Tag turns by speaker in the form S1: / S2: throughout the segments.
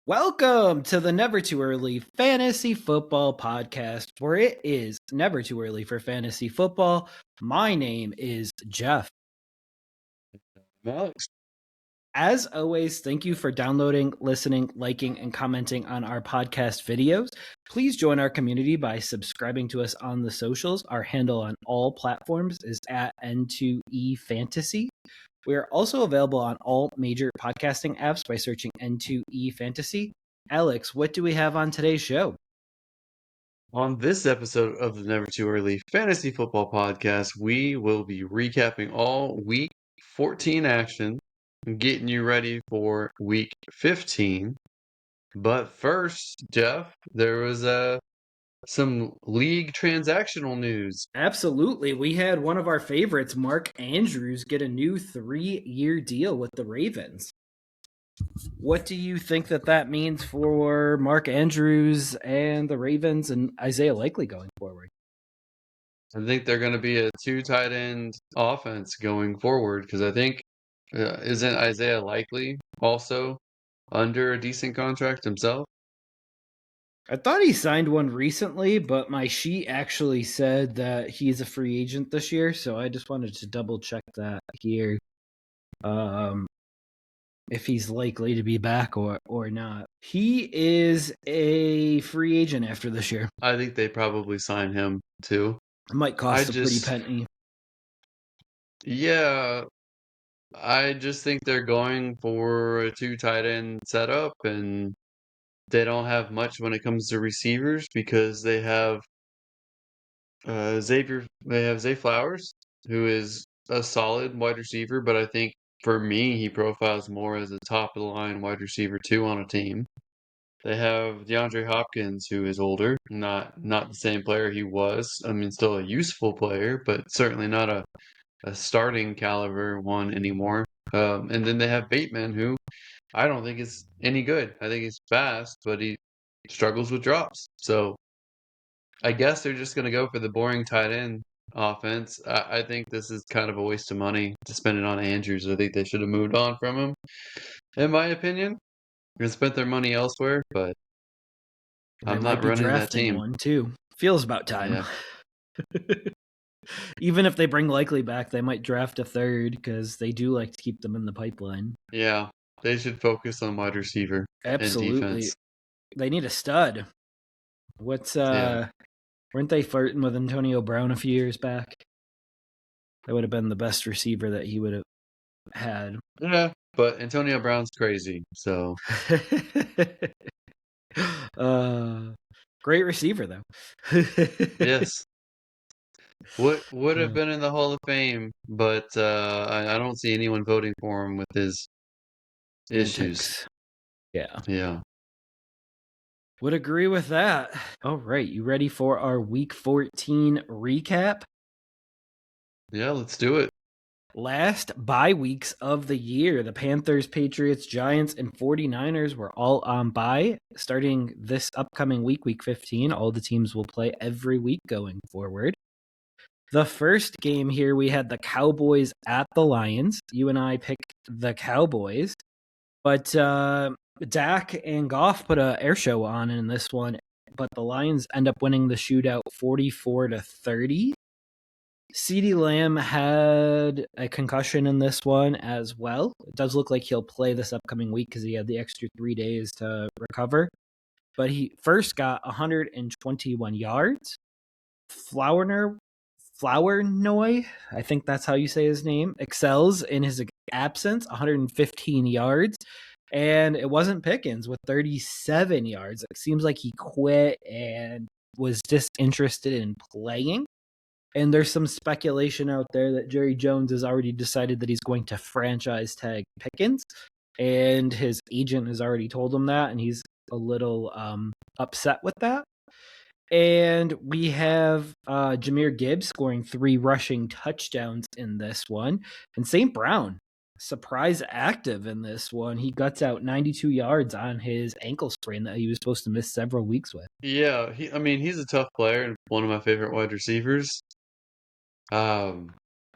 S1: Welcome to the Never Too Early Fantasy Football Podcast, where it is never too early for fantasy football. My name is Jeff.
S2: Alex.
S1: As always, thank you for downloading, listening, liking, and commenting on our podcast videos. Please join our community by subscribing to us on the socials. Our handle on all platforms is at N2E Fantasy. We are also available on all major podcasting apps by searching N2E Fantasy. Alex, what do we have on today's show?
S2: On this episode of the Never Too Early Fantasy Football Podcast, we will be recapping all week 14 action and getting you ready for week 15. But first, Jeff, there was some league transactional news.
S1: Absolutely. We had one of our favorites, Mark Andrews, get a new 3-year deal with the Ravens. What do you think that means for Mark Andrews and the Ravens and Isaiah Likely going forward?
S2: I think they're going to be a two tight end offense going forward because I think isn't Isaiah Likely also under a decent contract himself?
S1: I thought he signed one recently, but my sheet actually said that he's a free agent this year, so I just wanted to double check that here. If he's likely to be back or not. He is a free agent after this year.
S2: I think they probably sign him too.
S1: It might cost a pretty penny.
S2: Yeah, I just think they're going for a two tight end setup, and they don't have much when it comes to receivers because they have Zay Flowers, who is a solid wide receiver, but I think for me he profiles more as a top of the line wide receiver two on a team. They have DeAndre Hopkins, who is older, not the same player he was. I mean, still a useful player, but certainly not a starting caliber one anymore. And then they have Bateman, who I don't think is any good. I think he's fast, but he struggles with drops. So I guess they're just going to go for the boring tight end offense. I think this is kind of a waste of money to spend it on Andrews. I think they should have moved on from him, in my opinion, and spent their money elsewhere. But I'm not running that team.
S1: One too. Feels about time. Yeah. Even if they bring Likely back, they might draft a third because they do like to keep them in the pipeline.
S2: Yeah, they should focus on wide receiver.
S1: Absolutely.
S2: And defense.
S1: They need a stud. What's weren't they flirting with Antonio Brown a few years back? That would have been the best receiver that he would have had.
S2: Yeah, but Antonio Brown's crazy, so
S1: great receiver though.
S2: Yes. Would have been in the Hall of Fame, but I don't see anyone voting for him with his issues.
S1: Yeah.
S2: Yeah.
S1: Would agree with that. All right, you ready for our Week 14 recap?
S2: Yeah, let's do it.
S1: Last bye weeks of the year, the Panthers, Patriots, Giants, and 49ers were all on bye. Starting this upcoming week, Week 15, all the teams will play every week going forward. The first game here, we had the Cowboys at the Lions. You and I picked the Cowboys. But Dak and Goff put an air show on in this one, but the Lions end up winning the shootout 44-30. CeeDee Lamb had a concussion in this one as well. It does look like he'll play this upcoming week because he had the extra 3 days to recover. But he first got 121 yards. Flournoy, I think that's how you say his name, excels in his absence, 115 yards. And it wasn't Pickens with 37 yards. It seems like he quit and was disinterested in playing. And there's some speculation out there that Jerry Jones has already decided that he's going to franchise tag Pickens. And his agent has already told him that, and he's a little upset with that. And we have Jahmyr Gibbs scoring 3 rushing touchdowns in this one. And St. Brown, surprise active in this one. He guts out 92 yards on his ankle sprain that he was supposed to miss several weeks with.
S2: Yeah, he's a tough player and one of my favorite wide receivers. I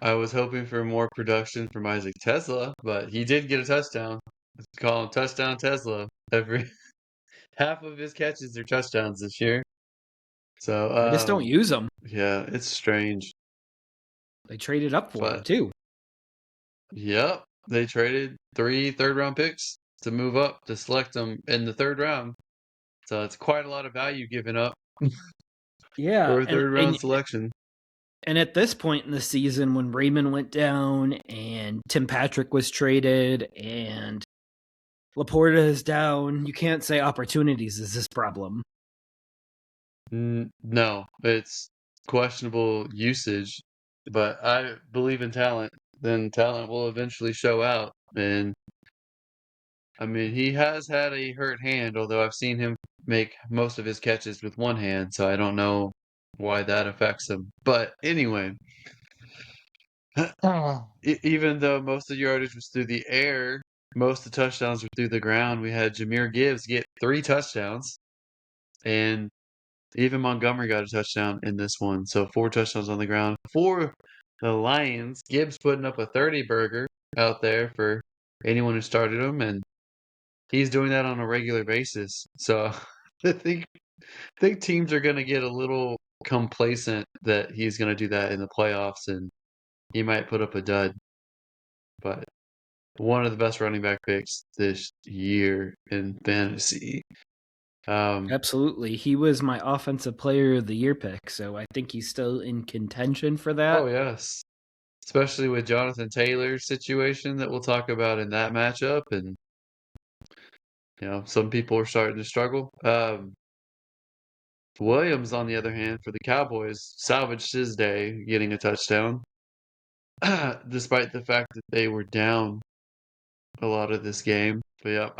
S2: was hoping for more production from Isaac Tesla, but he did get a touchdown. Let's call him Touchdown Tesla half of his catches are touchdowns this year.
S1: They just don't
S2: So,
S1: use them.
S2: yeah, it's strange.
S1: They traded up for him
S2: But,
S1: too.
S2: yep, they traded 3 third-round picks to move up to select them in the third round. So it's quite a lot of value given up
S1: Yeah,
S2: for a third round selection.
S1: and at this point in the season, when Raymond went down and Tim Patrick was traded and Laporta is down, you can't say opportunities is this problem.
S2: No, it's questionable usage, but I believe in talent. Then talent will eventually show out. And I mean, he has had a hurt hand, although I've seen him make most of his catches with one hand, so I don't know why that affects him. But anyway, even though most of the yardage was through the air, most of the touchdowns were through the ground. We had Jahmyr Gibbs get 3 touchdowns, and even Montgomery got a touchdown in this one. So 4 touchdowns on the ground for the Lions. Gibbs putting up a 30 burger out there for anyone who started him, and he's doing that on a regular basis. So I think teams are going to get a little complacent that he's going to do that in the playoffs, and he might put up a dud. But one of the best running back picks this year in fantasy.
S1: Absolutely. He was my offensive player of the year pick, so I think he's still in contention for that.
S2: Oh, yes. Especially with Jonathan Taylor's situation that we'll talk about in that matchup. And, some people are starting to struggle. Williams, on the other hand, for the Cowboys, salvaged his day getting a touchdown, despite the fact that they were down a lot of this game. But yeah,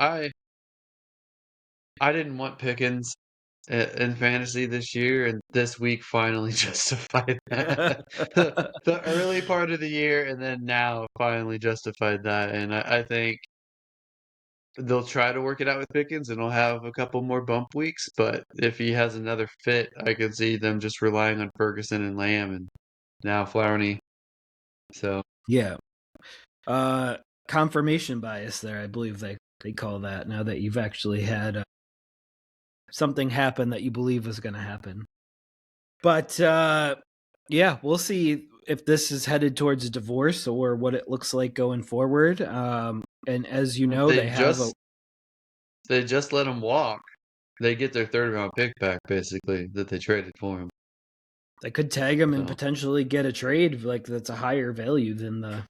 S2: I didn't want Pickens in fantasy this year, and this week finally justified that. The early part of the year, and then now finally justified that. And I think they'll try to work it out with Pickens, and he'll have a couple more bump weeks. But if he has another fit, I could see them just relying on Ferguson and Lamb, and now Flowney. So
S1: Yeah. Confirmation bias there, I believe they call that, now that you've actually had something happen that you believe is going to happen. But yeah, we'll see if this is headed towards a divorce or what it looks like going forward. And as you know, they
S2: just let him walk. They get their third round pick back, basically, that they traded for him.
S1: They could tag him and potentially get a trade like that's a higher value than the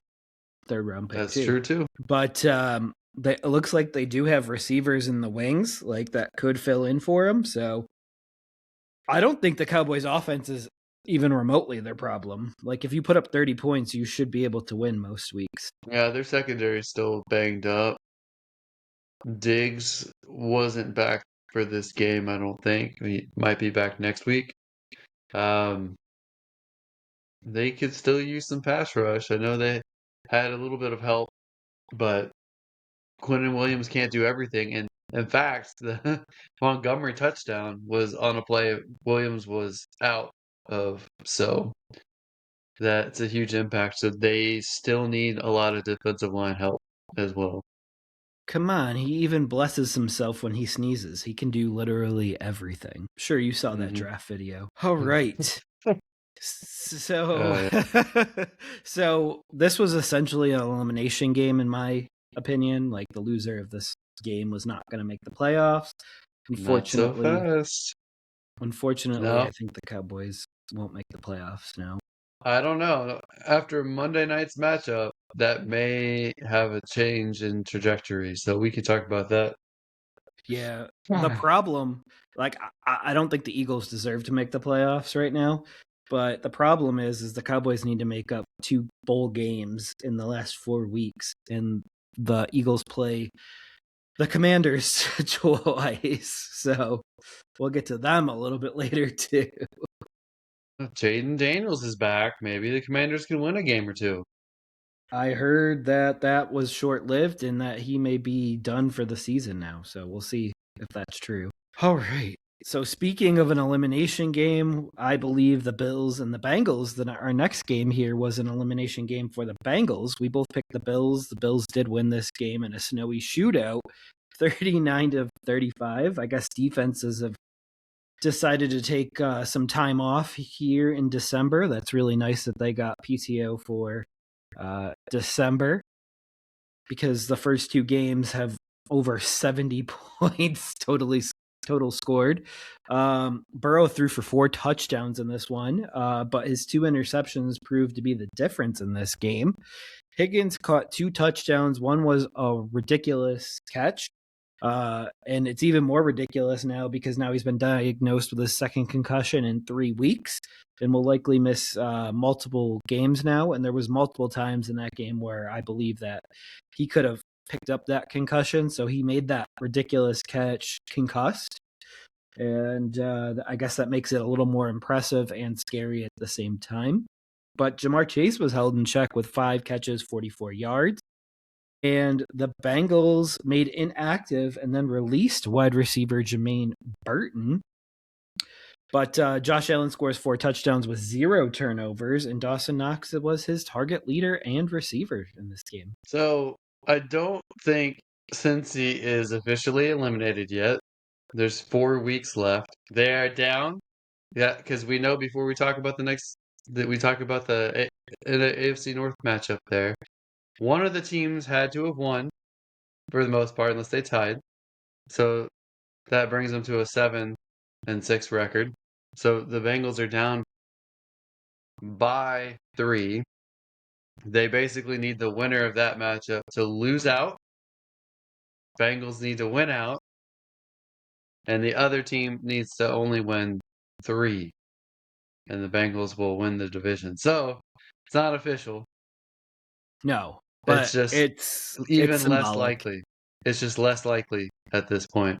S1: third round pick.
S2: That's true too.
S1: But it looks like they do have receivers in the wings, like that could fill in for him. So I don't think the Cowboys' offense is even remotely their problem. Like if you put up 30 points, you should be able to win most weeks.
S2: Yeah, their secondary is still banged up. Diggs wasn't back for this game, I don't think. He might be back next week. They could still use some pass rush. I know they had a little bit of help, but Quinnen Williams can't do everything. And in fact, the Montgomery touchdown was on a play Williams was out of. So that's a huge impact. So they still need a lot of defensive line help as well.
S1: Come on, he even blesses himself when he sneezes. He can do literally everything. Sure, you saw that draft video. All right. So, so this was essentially an elimination game, in my opinion. Like the loser of this game was not going to make the playoffs. Unfortunately,
S2: not so fast.
S1: Unfortunately, no. I think the Cowboys won't make the playoffs now.
S2: I don't know. After Monday night's matchup, that may have a change in trajectory. So we could talk about that.
S1: Yeah. The problem, like, I don't think the Eagles deserve to make the playoffs right now. But the problem is the Cowboys need to make up 2 bowl games in the last 4 weeks. And the Eagles play the Commanders twice. So we'll get to them a little bit later, too.
S2: Jaden Daniels is back. Maybe the Commanders can win a game or 2.
S1: I heard that was short-lived and that he may be done for the season now. So we'll see if that's true. All right. So speaking of an elimination game, I believe the Bills and the Bengals, our next game here was an elimination game for the Bengals. We both picked the Bills. The Bills did win this game in a snowy shootout. 39 to 35. I guess defenses have decided to take some time off here in December. That's really nice that they got PTO for December, because the first two games have over 70 points total scored. Burrow threw for 4 touchdowns in this one, but his 2 interceptions proved to be the difference in this game. Higgins caught 2 touchdowns. One was a ridiculous catch. And it's even more ridiculous now because now he's been diagnosed with a second concussion in 3 weeks and will likely miss multiple games now. And there was multiple times in that game where I believe that he could have picked up that concussion. So he made that ridiculous catch concussed. And I guess that makes it a little more impressive and scary at the same time. But Jamar Chase was held in check with 5 catches, 44 yards. And the Bengals made inactive and then released wide receiver Jermaine Burton. But Josh Allen scores 4 touchdowns with 0 turnovers, and Dawson Knox was his target leader and receiver in this game.
S2: So I don't think Cincy is officially eliminated yet. There's 4 weeks left. They are down. Yeah, because we know before we talk about the AFC North matchup there. One of the teams had to have won for the most part, unless they tied. So that brings them to a 7-6 record. So the Bengals are down by 3. They basically need the winner of that matchup to lose out. Bengals need to win out. And the other team needs to only win 3. And the Bengals will win the division. So it's not official.
S1: No, but
S2: it's just
S1: it's
S2: even less
S1: symbolic.
S2: likely. It's just less likely at this point.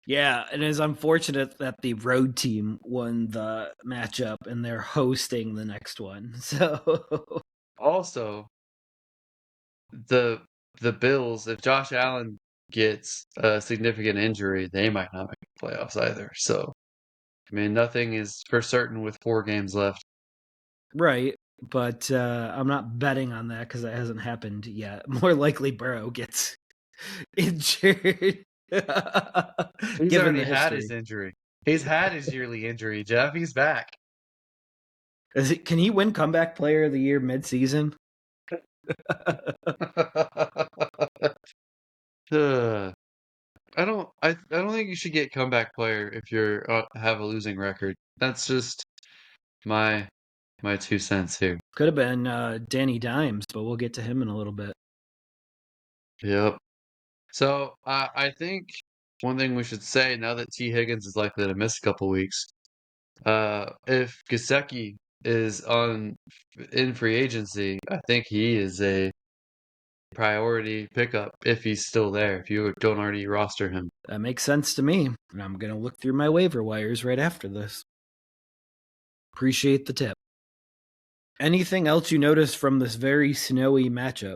S1: Yeah, it is unfortunate that the road team won the matchup and they're hosting the next one. So
S2: Also, the Bills, if Josh Allen gets a significant injury, they might not make the playoffs either. So, I mean, nothing is for certain with 4 games left.
S1: right, but I'm not betting on that because that hasn't happened yet. More likely Burrow gets injured.
S2: He's already had his injury. He's had his yearly injury, Jeff. He's back.
S1: Can he win comeback player of the year mid-season?
S2: I don't think you should get comeback player if you're have a losing record. That's just my 2 cents here.
S1: Could have been Danny Dimes, but we'll get to him in a little bit.
S2: Yep. So I think one thing we should say now that T. Higgins is likely to miss a couple weeks, if Gesicki is in free agency, I think he is a priority pickup if he's still there, if you don't already roster him.
S1: That makes sense to me. And I'm going to look through my waiver wires right after this. Appreciate the tip. Anything else you noticed from this very snowy matchup?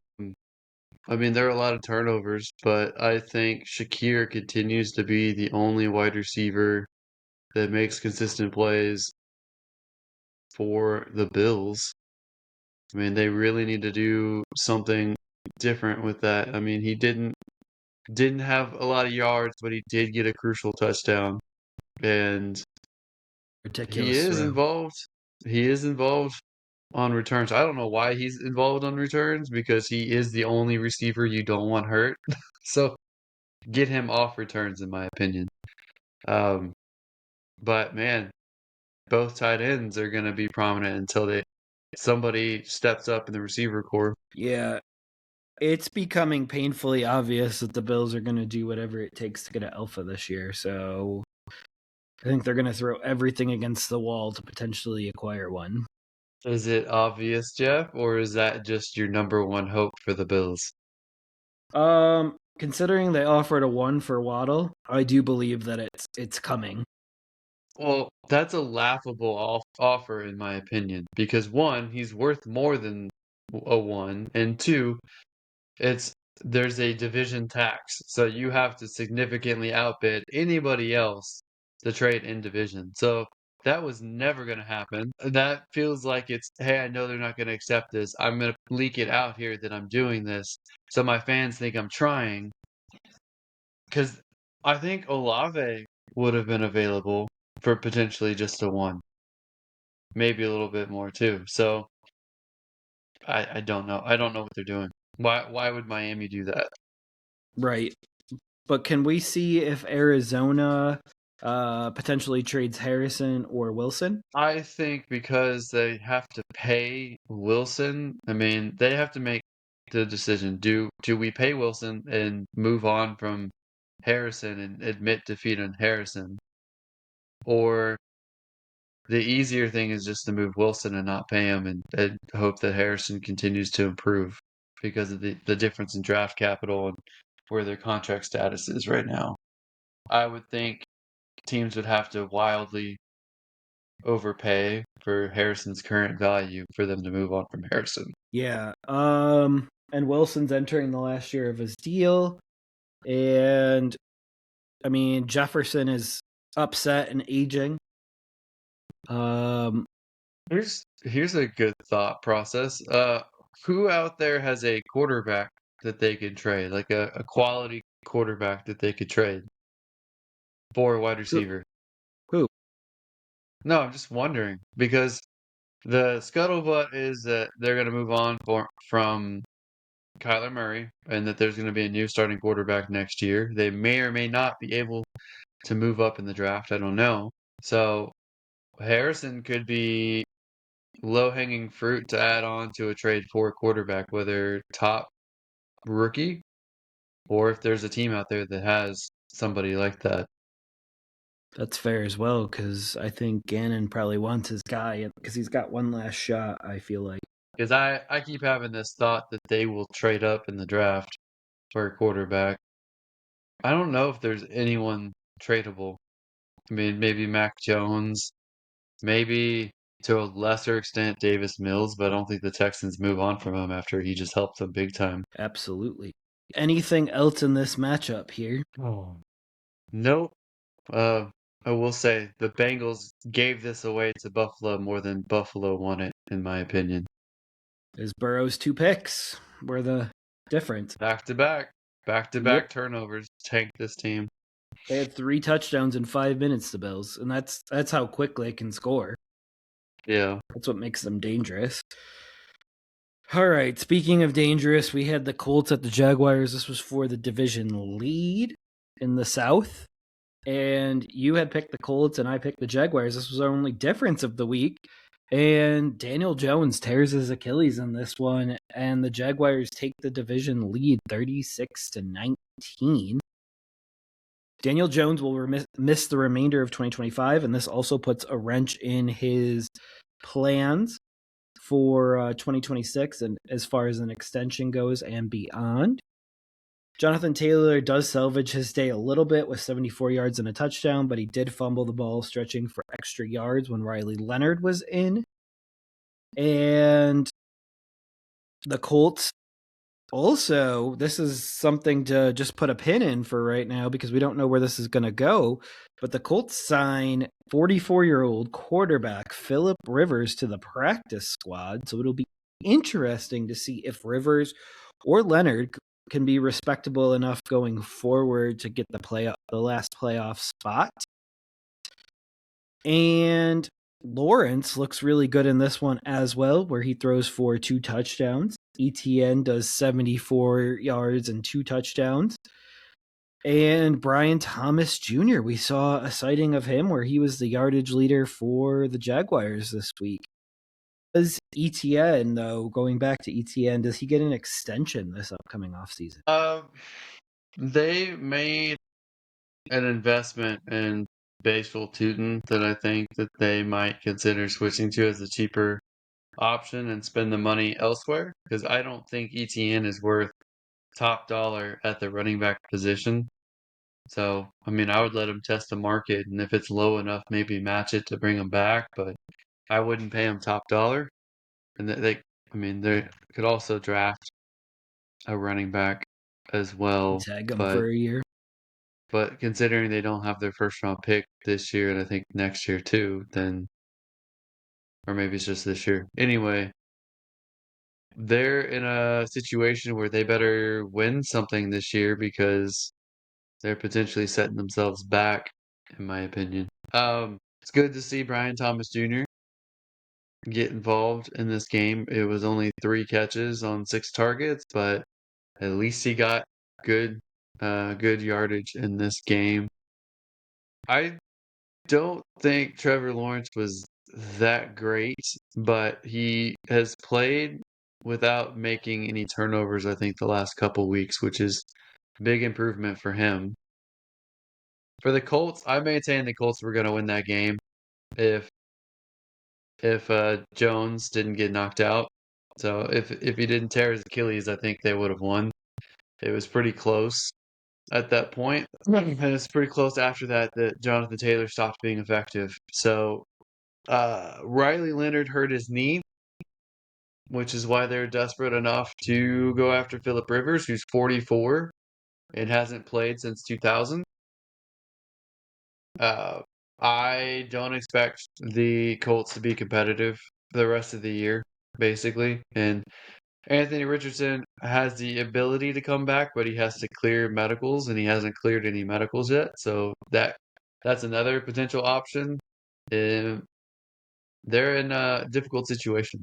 S2: I mean, there are a lot of turnovers, but I think Shakir continues to be the only wide receiver that makes consistent plays for the Bills. I mean, they really need to do something different with that. I mean, he didn't have a lot of yards, but he did get a crucial touchdown, and
S1: Ridiculous
S2: he is
S1: throw.
S2: involved. He is involved on returns. I don't know why he's involved on returns because he is the only receiver you don't want hurt. So get him off returns, in my opinion. But man, both tight ends are going to be prominent until somebody steps up in the receiver core.
S1: Yeah, it's becoming painfully obvious that the Bills are going to do whatever it takes to get an alpha this year. So I think they're going to throw everything against the wall to potentially acquire one.
S2: Is it obvious, Jeff, or is that just your number one hope for the Bills?
S1: Considering they offered a 1 for Waddle, I do believe that it's coming.
S2: Well, that's a laughable offer, in my opinion, because 1, he's worth more than a 1, and 2, there's a division tax, so you have to significantly outbid anybody else to trade in division. So that was never going to happen. That feels like it's, hey, I know they're not going to accept this. I'm going to leak it out here that I'm doing this, so my fans think I'm trying. because I think Olave would have been available for potentially just a one, maybe a little bit more too. So I don't know. I don't know what they're doing. Why would Miami do that?
S1: Right. But can we see if Arizona potentially trades Harrison or Wilson?
S2: I think because they have to pay Wilson, I mean, they have to make the decision. Do we pay Wilson and move on from Harrison and admit defeat on Harrison? Or the easier thing is just to move Wilson and not pay him and hope that Harrison continues to improve because of the difference in draft capital and where their contract status is right now. I would think teams would have to wildly overpay for Harrison's current value for them to move on from Harrison.
S1: Yeah. And Wilson's entering the last year of his deal. And I mean, Jefferson is upset and aging. Um,
S2: Here's a good thought process. Who out there has a quarterback that they could trade, like a quality quarterback that they could trade for a wide
S1: who?
S2: receiver?
S1: Who?
S2: No, I'm just wondering because the scuttlebutt is that they're going to move on from Kyler Murray and that there's going to be a new starting quarterback next year. They may or may not be able to move up in the draft. I don't know. So Harrison could be low-hanging fruit to add on to a trade for a quarterback, whether top rookie or if there's a team out there that has somebody like that.
S1: That's fair as well, because I think Gannon probably wants his guy because he's got one last shot, I feel like.
S2: Because I keep having this thought that they will trade up in the draft for a quarterback. I don't know if there's anyone tradable. I mean, maybe Mac Jones, maybe to a lesser extent Davis Mills, but I don't think the Texans move on from him after he just helped them big time.
S1: Absolutely. Anything else in this matchup here?
S2: Oh. Nope. Uh, I will say the Bengals gave this away to Buffalo more than Buffalo won it, in my opinion.
S1: Is Burrow's 2 picks were the difference.
S2: Back to
S1: Yep.
S2: back turnovers tanked this team.
S1: They had 3 touchdowns in 5 minutes, the Bills, and that's how quick they can score.
S2: Yeah.
S1: That's what makes them dangerous. All right, speaking of dangerous, we had the Colts at the Jaguars. This was for the division lead in the South. And you had picked the Colts and I picked the Jaguars. This was our only difference of the week. And Daniel Jones tears his Achilles in this one, and the Jaguars take the division lead 36-19. Daniel Jones will miss the remainder of 2025, and this also puts a wrench in his plans for 2026 and as far as an extension goes and beyond. Jonathan Taylor does salvage his day a little bit with 74 yards and a touchdown, but he did fumble the ball stretching for extra yards when Riley Leonard was in. And the Colts also, this is something to just put a pin in for right now because we don't know where this is going to go. But the Colts sign 44-year-old quarterback Philip Rivers to the practice squad. So it'll be interesting to see if Rivers or Leonard can be respectable enough going forward to get the last playoff spot. And Lawrence looks really good in this one as well, where he throws for 2 touchdowns. ETN does 74 yards and 2 touchdowns. And Brian Thomas Jr., we saw a sighting of him where he was the yardage leader for the Jaguars this week. Does ETN, though, going back to ETN, does he get an extension this upcoming offseason?
S2: They made an investment in Baseball Tootin that I think that they might consider switching to as a cheaper option and spend the money elsewhere because I don't think ETN is worth top dollar at the running back position. So, I mean, I would let him test the market, and if it's low enough, maybe match it to bring him back, but I wouldn't pay him top dollar. And I mean, they could also draft a running back as well,
S1: Tag him
S2: but
S1: for a year.
S2: considering they don't have their first round pick this year, and I think next year too, then, or maybe it's just this year. Anyway, they're in a situation where they better win something this year because they're potentially setting themselves back, in my opinion. It's good to see Brian Thomas Jr. get involved in this game. It was only 3 catches on 6 targets, but at least he got good good yardage in this game. I don't think Trevor Lawrence was that great, but he has played without making any turnovers, I think, the last couple weeks, which is big improvement for him. For the Colts, I maintain the Colts were going to win that game if Jones didn't get knocked out. So if he didn't tear his Achilles, I think they would have won. It was pretty close at that point, and it's pretty close after that that Jonathan Taylor stopped being effective. So Riley Leonard hurt his knee, which is why they're desperate enough to go after Philip Rivers, who's 44 and hasn't played since 2000. I don't expect the Colts to be competitive for the rest of the year, basically. And Anthony Richardson has the ability to come back, but he has to clear medicals, and he hasn't cleared any medicals yet. So that's another potential option. And they're in a difficult situation,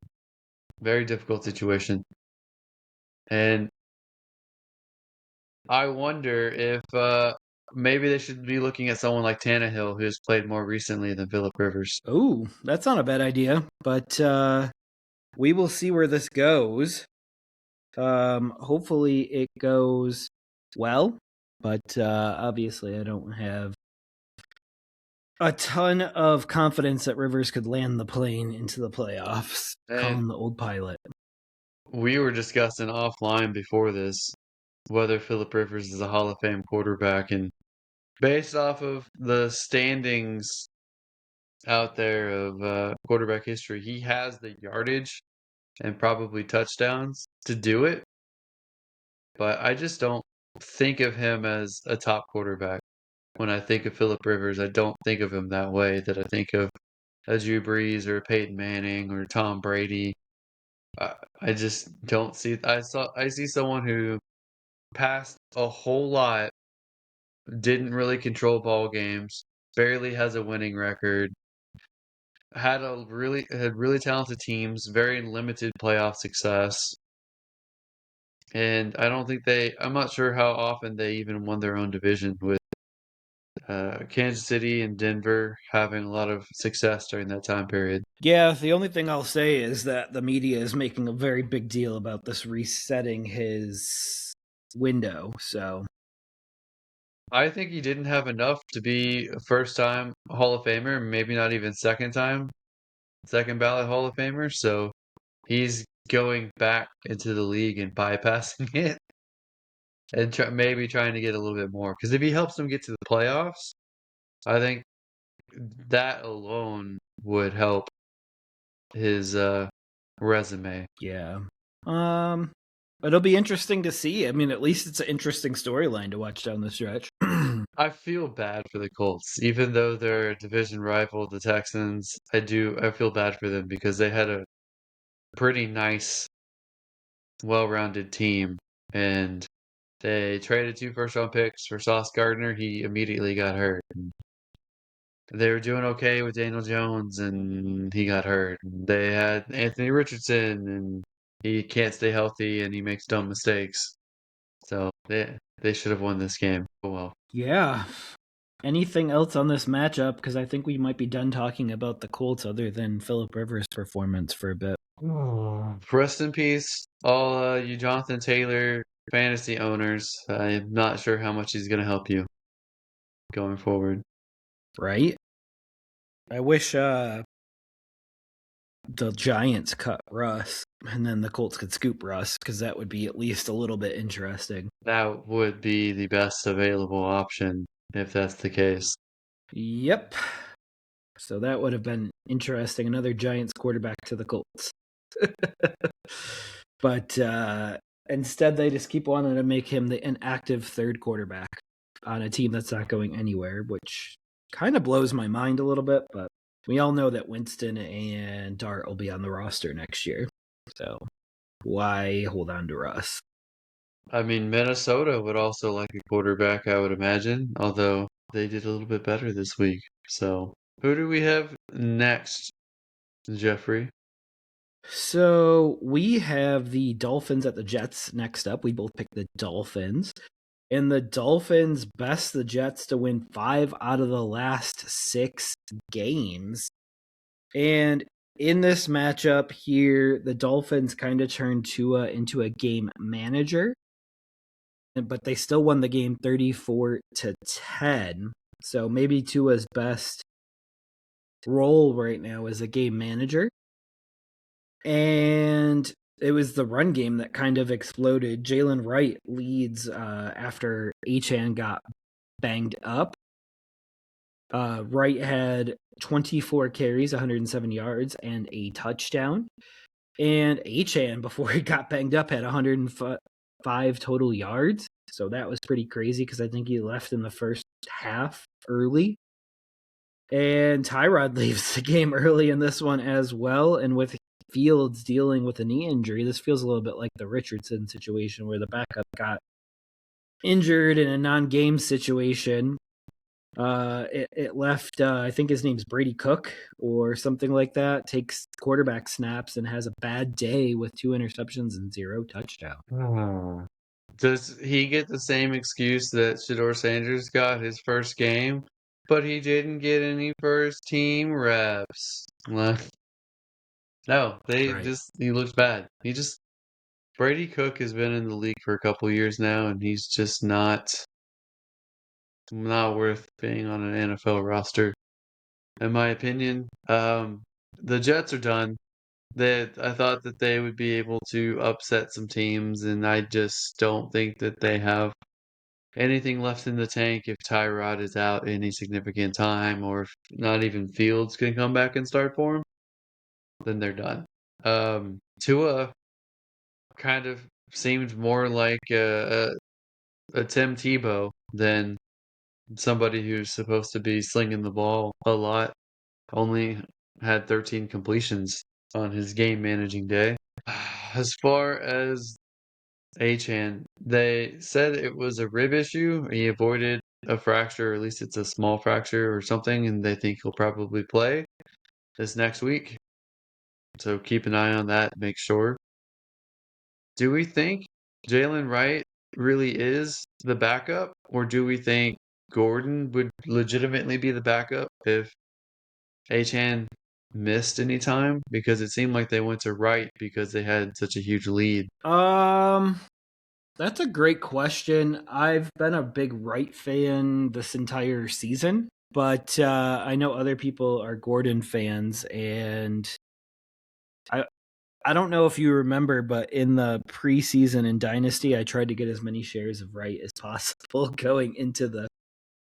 S2: very difficult situation. And I wonder if maybe they should be looking at someone like Tannehill, who's played more recently than Philip Rivers.
S1: Oh, that's not a bad idea, but we will see where this goes. Hopefully it goes well, but obviously I don't have a ton of confidence that Rivers could land the plane into the playoffs. Calling the old pilot.
S2: We were discussing offline before this whether Philip Rivers is a Hall of Fame quarterback, and based off of the standings out there of quarterback history, he has the yardage and probably touchdowns to do it. But I just don't think of him as a top quarterback. When I think of Philip Rivers, I don't think of him that way. That I think of a Drew Brees or Peyton Manning or Tom Brady. I just don't see. I see someone who passed a whole lot, didn't really control ball games, barely has a winning record, had really talented teams, very limited playoff success. And I don't think I'm not sure how often they even won their own division, with Kansas City and Denver having a lot of success during that time period.
S1: Yeah, the only thing I'll say is that the media is making a very big deal about this resetting his window, so.
S2: I think he didn't have enough to be a first-time Hall of Famer, maybe not even second ballot Hall of Famer, so he's going back into the league and bypassing it and maybe trying to get a little bit more. Because if he helps them get to the playoffs, I think that alone would help his resume.
S1: Yeah. It'll be interesting to see. I mean, at least it's an interesting storyline to watch down the stretch.
S2: I feel bad for the Colts, even though they're a division rival, the Texans. I feel bad for them because they had a pretty nice, well-rounded team, and they traded 2 first-round picks for Sauce Gardner. He immediately got hurt. They were doing okay with Daniel Jones, and he got hurt. They had Anthony Richardson, and he can't stay healthy, and he makes dumb mistakes. So they should have won this game. Oh well.
S1: Yeah. Anything else on this matchup? Because I think we might be done talking about the Colts other than Philip Rivers' performance for a bit.
S2: Rest in peace, all you Jonathan Taylor fantasy owners. I'm not sure how much he's going to help you going forward.
S1: Right? I wish the Giants cut Russ and then the Colts could scoop Russ, because that would be at least a little bit interesting.
S2: That would be the best available option if that's the case.
S1: Yep. So that would have been interesting. Another Giants quarterback to the Colts. But instead, they just keep wanting to make him an active third quarterback on a team that's not going anywhere, which kind of blows my mind a little bit. But we all know that Winston and Dart will be on the roster next year. So why hold on to Russ?
S2: I mean, Minnesota would also like a quarterback, I would imagine, although they did a little bit better this week. So, who do we have next, Jeffrey?
S1: So we have the Dolphins at the Jets next up. We both picked the Dolphins. And the Dolphins best the Jets to win 5 out of the last 6 games. And in this matchup here, the Dolphins kind of turned Tua into a game manager, but they still won the game 34-10. So maybe Tua's best role right now is a game manager. And it was the run game that kind of exploded. Jalen Wright leads after Achane got banged up. Wright had 24 carries, 107 yards, and a touchdown. And Achane, before he got banged up, had 105 total yards. So that was pretty crazy because I think he left in the first half early. And Tyrod leaves the game early in this one as well. And with Fields dealing with a knee injury, this feels a little bit like the Richardson situation where the backup got injured in a non-game situation. It left, I think his name's Brady Cook or something like that, takes quarterback snaps and has a bad day with 2 interceptions and 0 touchdowns.
S2: Oh. Does he get the same excuse that Shedeur Sanders got his first game, but he didn't get any first team reps? No,
S1: Right.
S2: he looks bad. Brady Cook has been in the league for a couple years now, and he's just not worth being on an NFL roster, in my opinion. The Jets are done. I thought that they would be able to upset some teams, and I just don't think that they have anything left in the tank if Tyrod is out any significant time, or if not even Fields can come back and start for him, then they're done. Tua kind of seemed more like a Tim Tebow than somebody who's supposed to be slinging the ball a lot. Only had 13 completions on his game managing day. As far as Achane, they said it was a rib issue. He avoided a fracture, or at least it's a small fracture or something, and they think he'll probably play this next week. So keep an eye on that, make sure. Do we think Jalen Wright really is the backup, or do we think Gordon would legitimately be the backup if Achane missed any time? Because it seemed like they went to Wright because they had such a huge lead.
S1: That's a great question. I've been a big Wright fan this entire season, but I know other people are Gordon fans, and I don't know if you remember, but in the preseason in Dynasty, I tried to get as many shares of Wright as possible going into the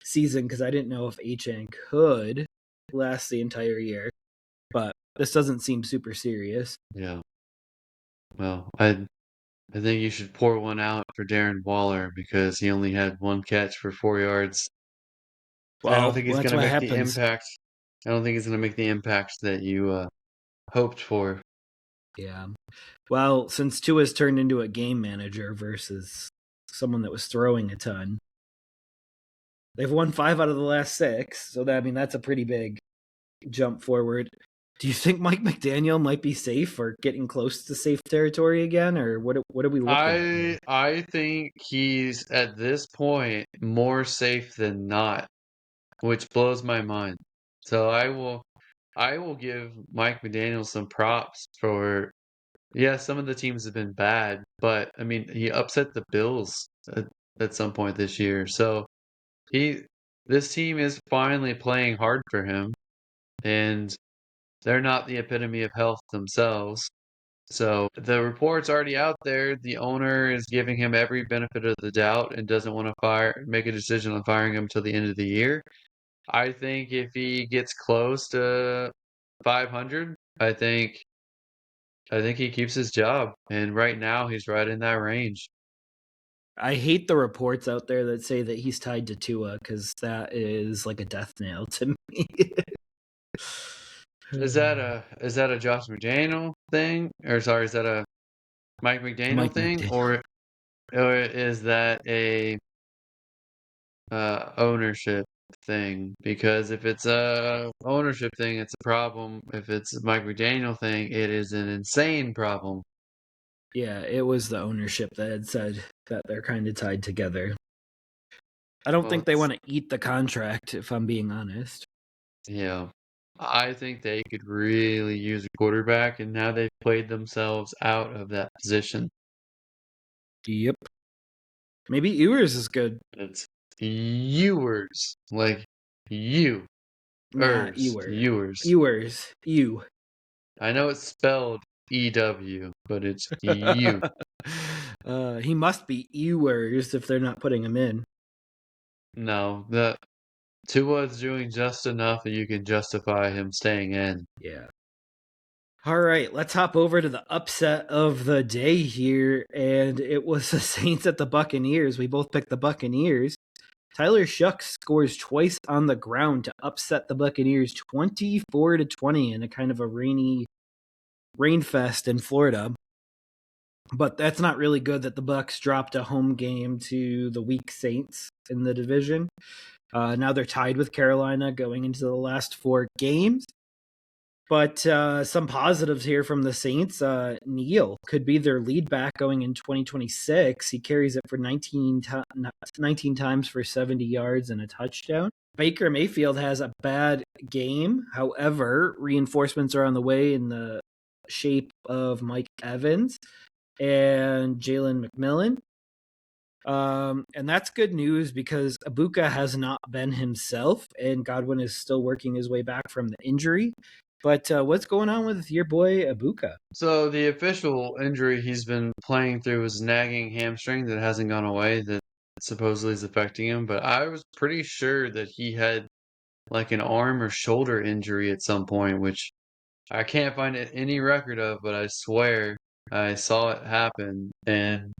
S1: season because I didn't know if Achane could last the entire year. But this doesn't seem super serious.
S2: Yeah. Well, I think you should pour one out for Darren Waller because he only had one catch for 4 yards. I don't
S1: Well,
S2: think he's
S1: that's
S2: going to
S1: what
S2: make the
S1: happens.
S2: impact. I don't think he's going to make the impact that you hoped for.
S1: Yeah. Well, since Tua's turned into a game manager versus someone that was throwing a ton, they've won 5 out of the last 6. So that's a pretty big jump forward. Do you think Mike McDaniel might be safe or getting close to safe territory again, or what are we looking at here?
S2: I think he's at this point more safe than not, which blows my mind. So I will give Mike McDaniel some props for, yeah, some of the teams have been bad, but I mean he upset the Bills at some point this year. So he this team is finally playing hard for him, and they're not the epitome of health themselves. So the report's already out there. The owner is giving him every benefit of the doubt and doesn't want to make a decision on firing him till the end of the year. I think if he gets close to 500, I think he keeps his job. And right now he's right in that range.
S1: I hate the reports out there that say that he's tied to Tua because that is like a death nail to me.
S2: Is that a Josh McDaniel thing? Or sorry, is that a Mike McDaniel
S1: Mike
S2: thing?
S1: McDaniel.
S2: Or Or is that a ownership thing? Because if it's a ownership thing, it's a problem. If it's a Mike McDaniel thing, it is an insane problem.
S1: Yeah, it was the ownership that had said that they're kind of tied together. I don't
S2: Well,
S1: think they want to eat the contract, if I'm being honest.
S2: yeah. I think they could really use a quarterback, and now they've played themselves out of that position.
S1: Yep. Maybe Ewers is good.
S2: It's Ewers. Like you.
S1: Nah, Ewer.
S2: Ewers.
S1: Ewers. You.
S2: I know it's spelled EW, but it's you.
S1: He must be Ewers if they're not putting him in.
S2: No, the Tua's doing just enough that you can justify him staying in.
S1: Yeah. All right, let's hop over to the upset of the day here, and it was the Saints at the Buccaneers. We both picked the Buccaneers. Tyler Shucks scores twice on the ground to upset the Buccaneers 24-20 in a kind of a rainy rain fest in Florida. But that's not really good that the Bucs dropped a home game to the weak Saints in the division. Now they're tied with Carolina going into the last 4 games. But some positives here from the Saints. Neal could be their lead back going in 2026. He carries it for 19 times for 70 yards and a touchdown. Baker Mayfield has a bad game. However, reinforcements are on the way in the shape of Mike Evans and Jalen McMillan. And that's good news because Ibuka has not been himself, and Godwin is still working his way back from the injury. But what's going on with your boy Ibuka?
S2: So the official injury he's been playing through is nagging hamstring that hasn't gone away that supposedly is affecting him. But I was pretty sure that he had like an arm or shoulder injury at some point, which I can't find any record of, but I swear I saw it happen, and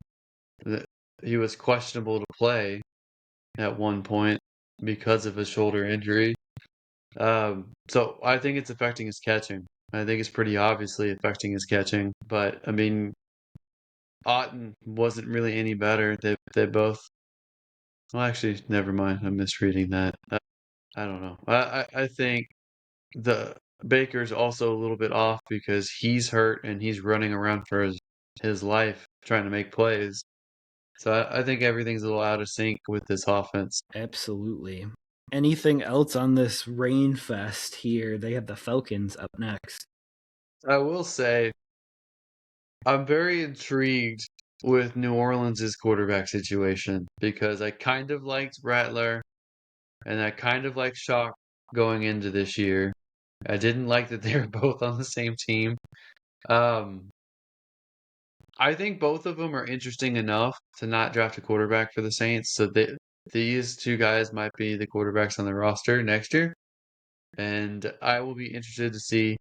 S2: he was questionable to play at one point because of his shoulder injury. So I think it's affecting his catching. I think it's pretty obviously affecting his catching. But I mean, Otten wasn't really any better. They both. Well, actually, never mind. I'm misreading that. I don't know. I think the Baker's also a little bit off because he's hurt and he's running around for his life trying to make plays. So I think everything's a little out of sync with this offense.
S1: Absolutely. Anything else on this rain fest here? They have the Falcons up next.
S2: I will say I'm very intrigued with New Orleans' quarterback situation because I kind of liked Rattler and I kind of liked Shock going into this year. I didn't like that they were both on the same team. Um, I think both of them are interesting enough to not draft a quarterback for the Saints, so these two guys might be the quarterbacks on the roster next year. And I will be interested to see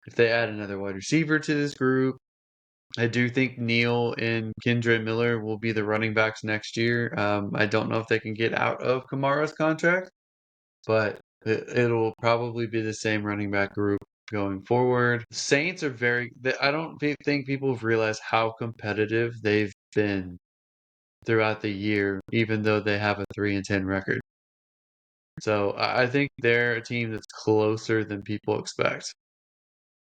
S2: if they add another wide receiver to this group. I do think Neal and Kendre Miller will be the running backs next year. I don't know if they can get out of Kamara's contract, but it'll probably be the same running back group going forward. Saints are I don't think people have realized how competitive they've been throughout the year, even though they have a 3-10 record. So I think they're a team that's closer than people expect.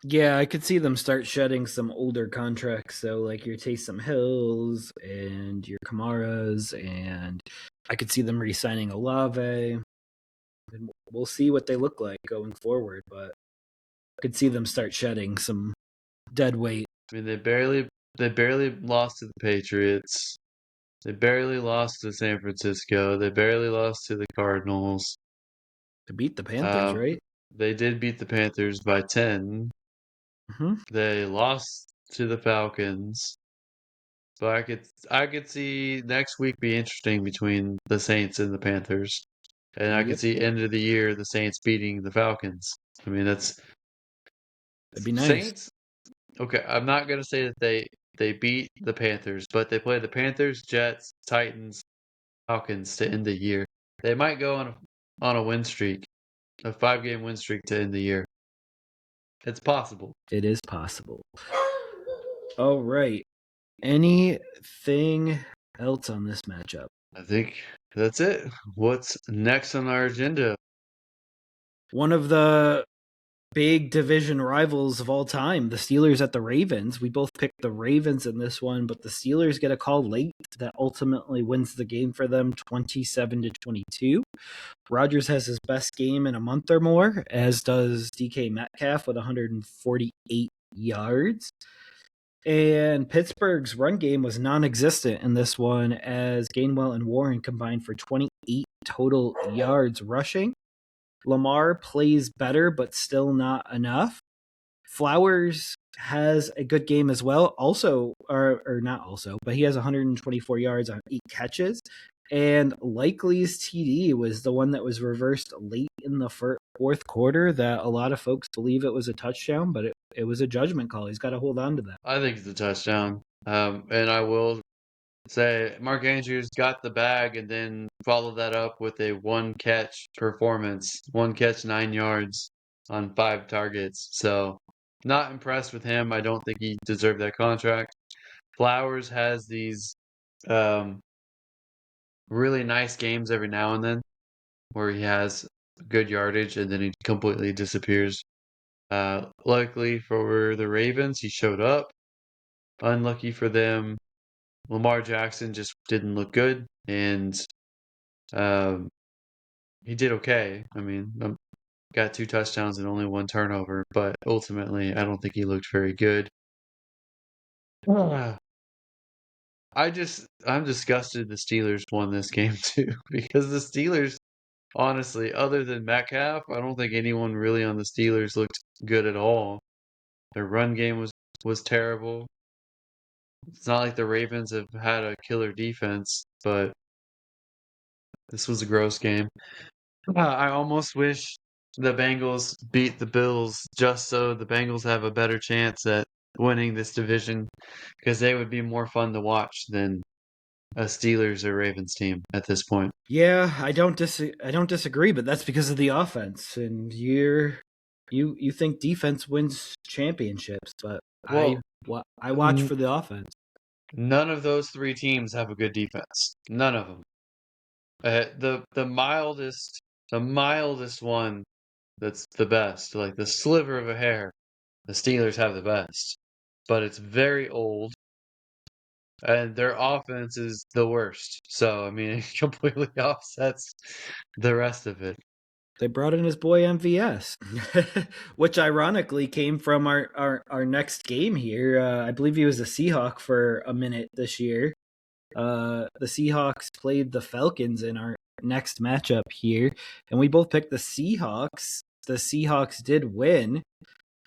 S1: Yeah, I could see them start shedding some older contracts. So, like your Taysom Hills and your Kamaras, and I could see them re signing Olave. And we'll see what they look like going forward, but I could see them start shedding some dead weight.
S2: I mean, they barely lost to the Patriots. They barely lost to San Francisco. They barely lost to the Cardinals.
S1: To beat the Panthers, right?
S2: They did beat the Panthers by 10.
S1: Mm-hmm.
S2: They lost to the Falcons. So I could see next week be interesting between the Saints and the Panthers. And I could
S1: Yep.
S2: see end of the year the Saints beating the Falcons. I mean, that's
S1: That'd be nice.
S2: Saints. Okay, I'm not gonna say that they beat the Panthers, but they play the Panthers, Jets, Titans, Falcons to end the year. They might go on a win streak, a 5-game win streak to end the year. It's possible.
S1: It is possible. All right. Anything else on this matchup?
S2: I think that's it. What's next on our agenda?
S1: One of the big division rivals of all time, the Steelers at the Ravens. We both picked the Ravens in this one, but the Steelers get a call late that ultimately wins the game for them 27-22. Rodgers has his best game in a month or more, as does DK Metcalf with 148 yards. And Pittsburgh's run game was non-existent in this one, as Gainwell and Warren combined for 28 total yards rushing. Lamar plays better, but still not enough. Flowers has a good game as well. Also, or not also, but he has 124 yards on 8 catches. And Likely's TD was the one that was reversed late in the fourth quarter that a lot of folks believe it was a touchdown, but it was a judgment call. He's got to hold on to that.
S2: I think it's a touchdown. And I will say Mark Andrews got the bag and then followed that up with a one catch performance, 1 catch, 9 yards on 5 targets. So, not impressed with him. I don't think he deserved that contract. Flowers has these um, really nice games every now and then where he has good yardage and then he completely disappears. Luckily for the Ravens, he showed up. Unlucky for them, Lamar Jackson just didn't look good, and um, he did okay. I mean, got 2 touchdowns and only 1 turnover, but ultimately, I don't think he looked very good. Ah. I'm disgusted the Steelers won this game too, because the Steelers, honestly, other than Metcalf, I don't think anyone really on the Steelers looked good at all. Their run game was terrible. It's not like the Ravens have had a killer defense, but this was a gross game. I almost wish the Bengals beat the Bills just so the Bengals have a better chance at winning this division because they would be more fun to watch than a Steelers or Ravens team at this point.
S1: Yeah, I don't disagree, but that's because of the offense. And you think defense wins championships, but
S2: Well,
S1: I watch for the offense.
S2: none of those three teams have a good defense. None of them. The mildest one that's the best, like the sliver of a hair, the Steelers have the best, but it's very old, and their offense is the worst. So I mean, it completely offsets the rest of it.
S1: They brought in his boy MVS, which ironically came from our next game here. I believe he was a Seahawk for a minute this year. The Seahawks played the Falcons in our next matchup here, and we both picked the Seahawks. The Seahawks did win.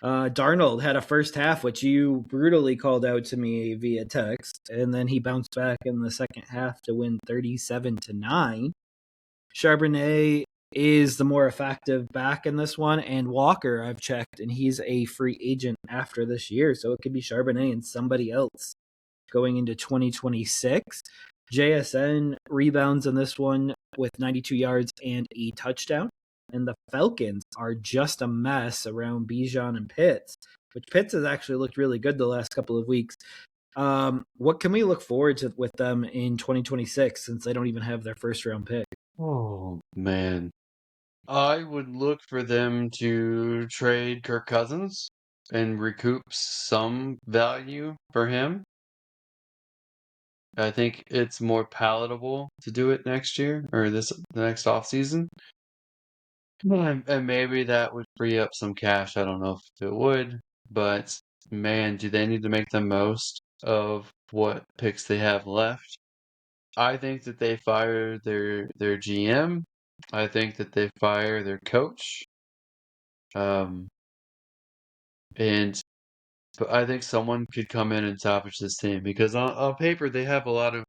S1: Darnold had a first half, which you brutally called out to me via text, and then he bounced back in the second half to win 37-9. Charbonnet is the more effective back in this one, and Walker, I've checked, and he's a free agent after this year, so it could be Charbonnet and somebody else going into 2026. JSN rebounds in this one with 92 yards and a touchdown. And the Falcons are just a mess around Bijan and Pitts, which Pitts has actually looked really good the last couple of weeks. What can we look forward to with them in 2026 since they don't even have their first round pick?
S2: Oh man, I would look for them to trade Kirk Cousins and recoup some value for him. I think it's more palatable to do it next year or the next offseason. And maybe that would free up some cash. I don't know if it would, but man, do they need to make the most of what picks they have left? I think that they fire their GM. I think that they fire their coach. Um, and but I think someone could come in and salvage this team because on paper they have a lot of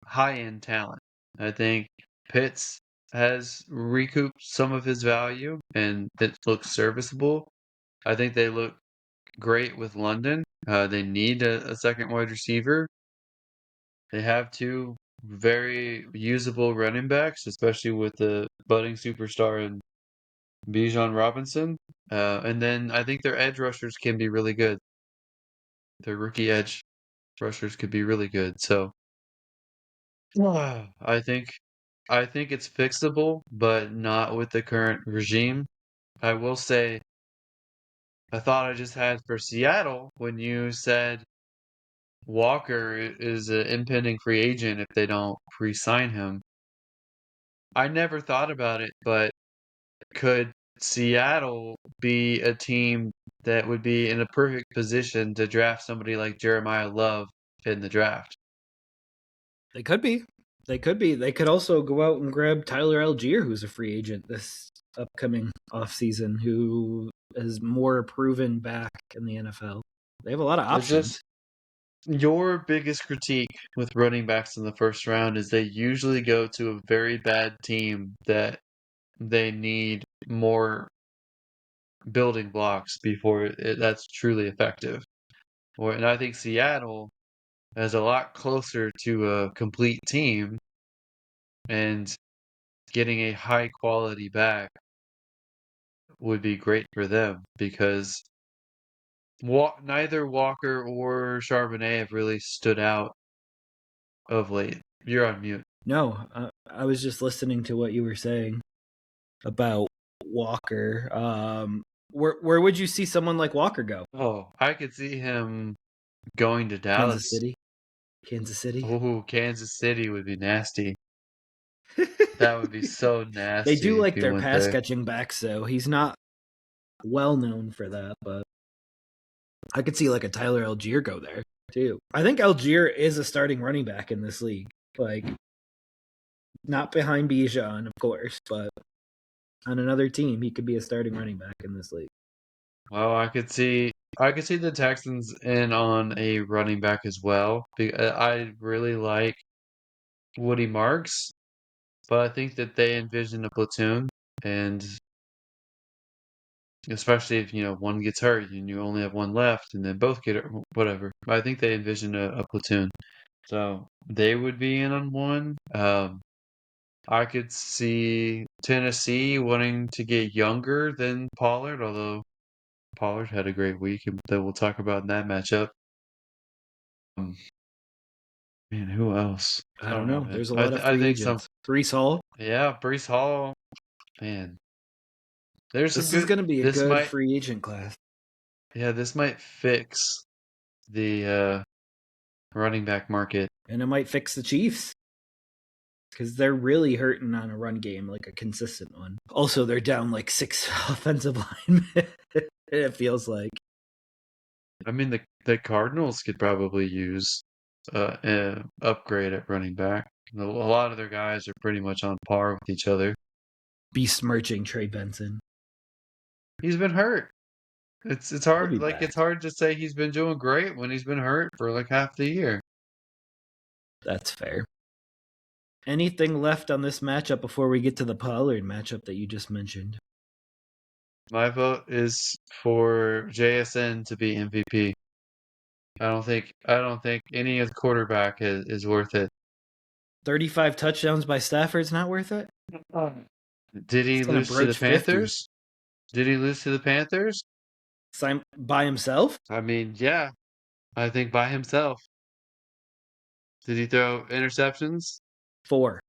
S2: high-end talent. I think Pitts has recouped some of his value and it looks serviceable. I think they look great with London. They need a second wide receiver. They have two very usable running backs, especially with the budding superstar in Bijan Robinson. And then I think their edge rushers can be really good. Their rookie edge rushers could be really good. So I think it's fixable, but not with the current regime. I will say a thought I just had for Seattle when you said Walker is an impending free agent if they don't re-sign him. I never thought about it, but could Seattle be a team that would be in a perfect position to draft somebody like Jeremiah Love in the draft?
S1: They could be. They could be. They could also go out and grab Tyler Algier, who's a free agent this upcoming offseason, who is more proven back in the NFL. They have a lot of
S2: It's
S1: options.
S2: just your biggest critique with running backs in the first round is they usually go to a very bad team that they need more building blocks before that's truly effective. And I think Seattle is a lot closer to a complete team, and getting a high quality back would be great for them because neither Walker or Charbonnet have really stood out of late. You're on mute.
S1: No, I was just listening to what you were saying about Walker. Where would you see someone like Walker go?
S2: Oh, I could see him going to
S1: Kansas
S2: Dallas.
S1: City. Kansas City.
S2: Oh, Kansas City would be nasty. That would be so
S1: They do
S2: nasty if
S1: like
S2: he
S1: their
S2: went
S1: pass
S2: there.
S1: catching back, so he's not well known for that, but I could see like a Tyler Algier go there too. I think Algier is a starting running back in this league. Like not behind Bijan, of course, but on another team, he could be a starting running back in this league.
S2: Well, I could see the Texans in on a running back as well. I really like Woody Marks, but I think that they envision a platoon, and especially if one gets hurt and you only have one left, and then both get hurt, whatever. But I think they envision a platoon, so they would be in on one. I could see Tennessee wanting to get younger than Pollard, although Pollard had a great week, and that we'll talk about in that matchup. Um, Man, who else?
S1: I
S2: I
S1: don't
S2: don't know,
S1: know.
S2: man.
S1: There's a lot of
S2: I
S1: free
S2: think some,
S1: agents. Brees Hall.
S2: yeah, Brees Hall, man. There's some
S1: This is
S2: good.
S1: going to be a
S2: This
S1: good
S2: might,
S1: free agent class.
S2: yeah, this might fix the running back market.
S1: And it might fix the Chiefs because they're really hurting on a run game, like a consistent one. Also, they're down like 6 offensive linemen. It feels like.
S2: I mean, the Cardinals could probably use an upgrade at running back. A lot of their guys are pretty much on par with each other.
S1: Besmirching Trey Benson.
S2: He's been hurt. It's
S1: He'll
S2: hard.
S1: be
S2: Like
S1: back.
S2: it's hard to say he's been doing great when he's been hurt for like half the year.
S1: That's fair. Anything left on this matchup before we get to the Pollard matchup that you just mentioned?
S2: My vote is for JSN to be MVP. I don't think any of the quarterback is worth it.
S1: 35 touchdowns by Stafford's not worth it?
S2: Did
S1: He's
S2: he
S1: going to
S2: lose to the
S1: broach 50.
S2: Panthers? Did he lose to the Panthers?
S1: By himself?
S2: I mean, yeah, I think by himself. Did he throw interceptions?
S1: 4.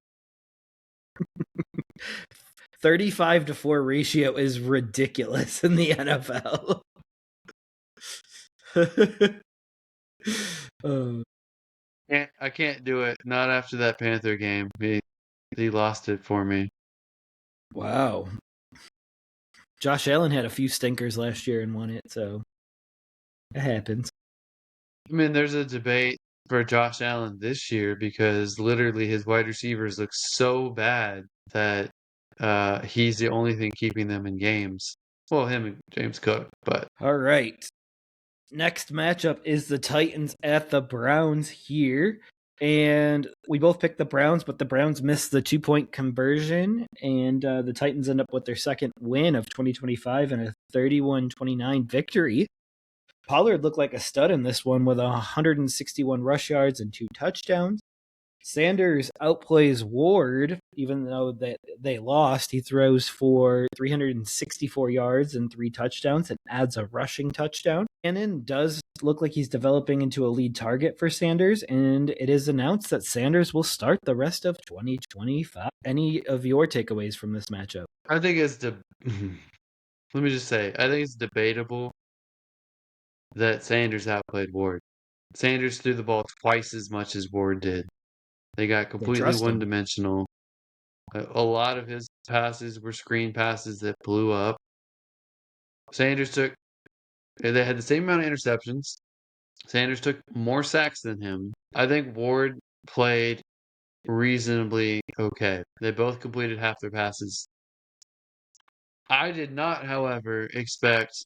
S1: 35-4 ratio is ridiculous in the NFL. uh,
S2: I can't do it. Not after that Panther game. He lost it for me.
S1: wow. Josh Allen had a few stinkers last year and won it, so it happens.
S2: I mean, there's a debate for Josh Allen this year because literally his wide receivers look so bad that he's the only thing keeping them in games. Well, him and James Cook, but
S1: All right. Next matchup is the Titans at the Browns here. And we both picked the Browns, but the Browns missed the 2-point conversion. And the Titans end up with their second win of 2025 and a 31-29 victory. Pollard looked like a stud in this one with 161 rush yards and 2 touchdowns. Sanders outplays Ward, even though they lost. He throws for 364 yards and 3 touchdowns and adds a rushing touchdown. Gannon does look like he's developing into a lead target for Sanders, and it is announced that Sanders will start the rest of 2025. Any of your takeaways from this matchup?
S2: I think let me just say, I think it's debatable that Sanders outplayed Ward. Sanders threw the ball twice as much as Ward did. They got
S1: They
S2: completely
S1: trust him.
S2: one-dimensional. A lot of his passes were screen passes that blew up. They had the same amount of interceptions. Sanders took more sacks than him. I think Ward played reasonably okay. They both completed half their passes. I did not, however, expect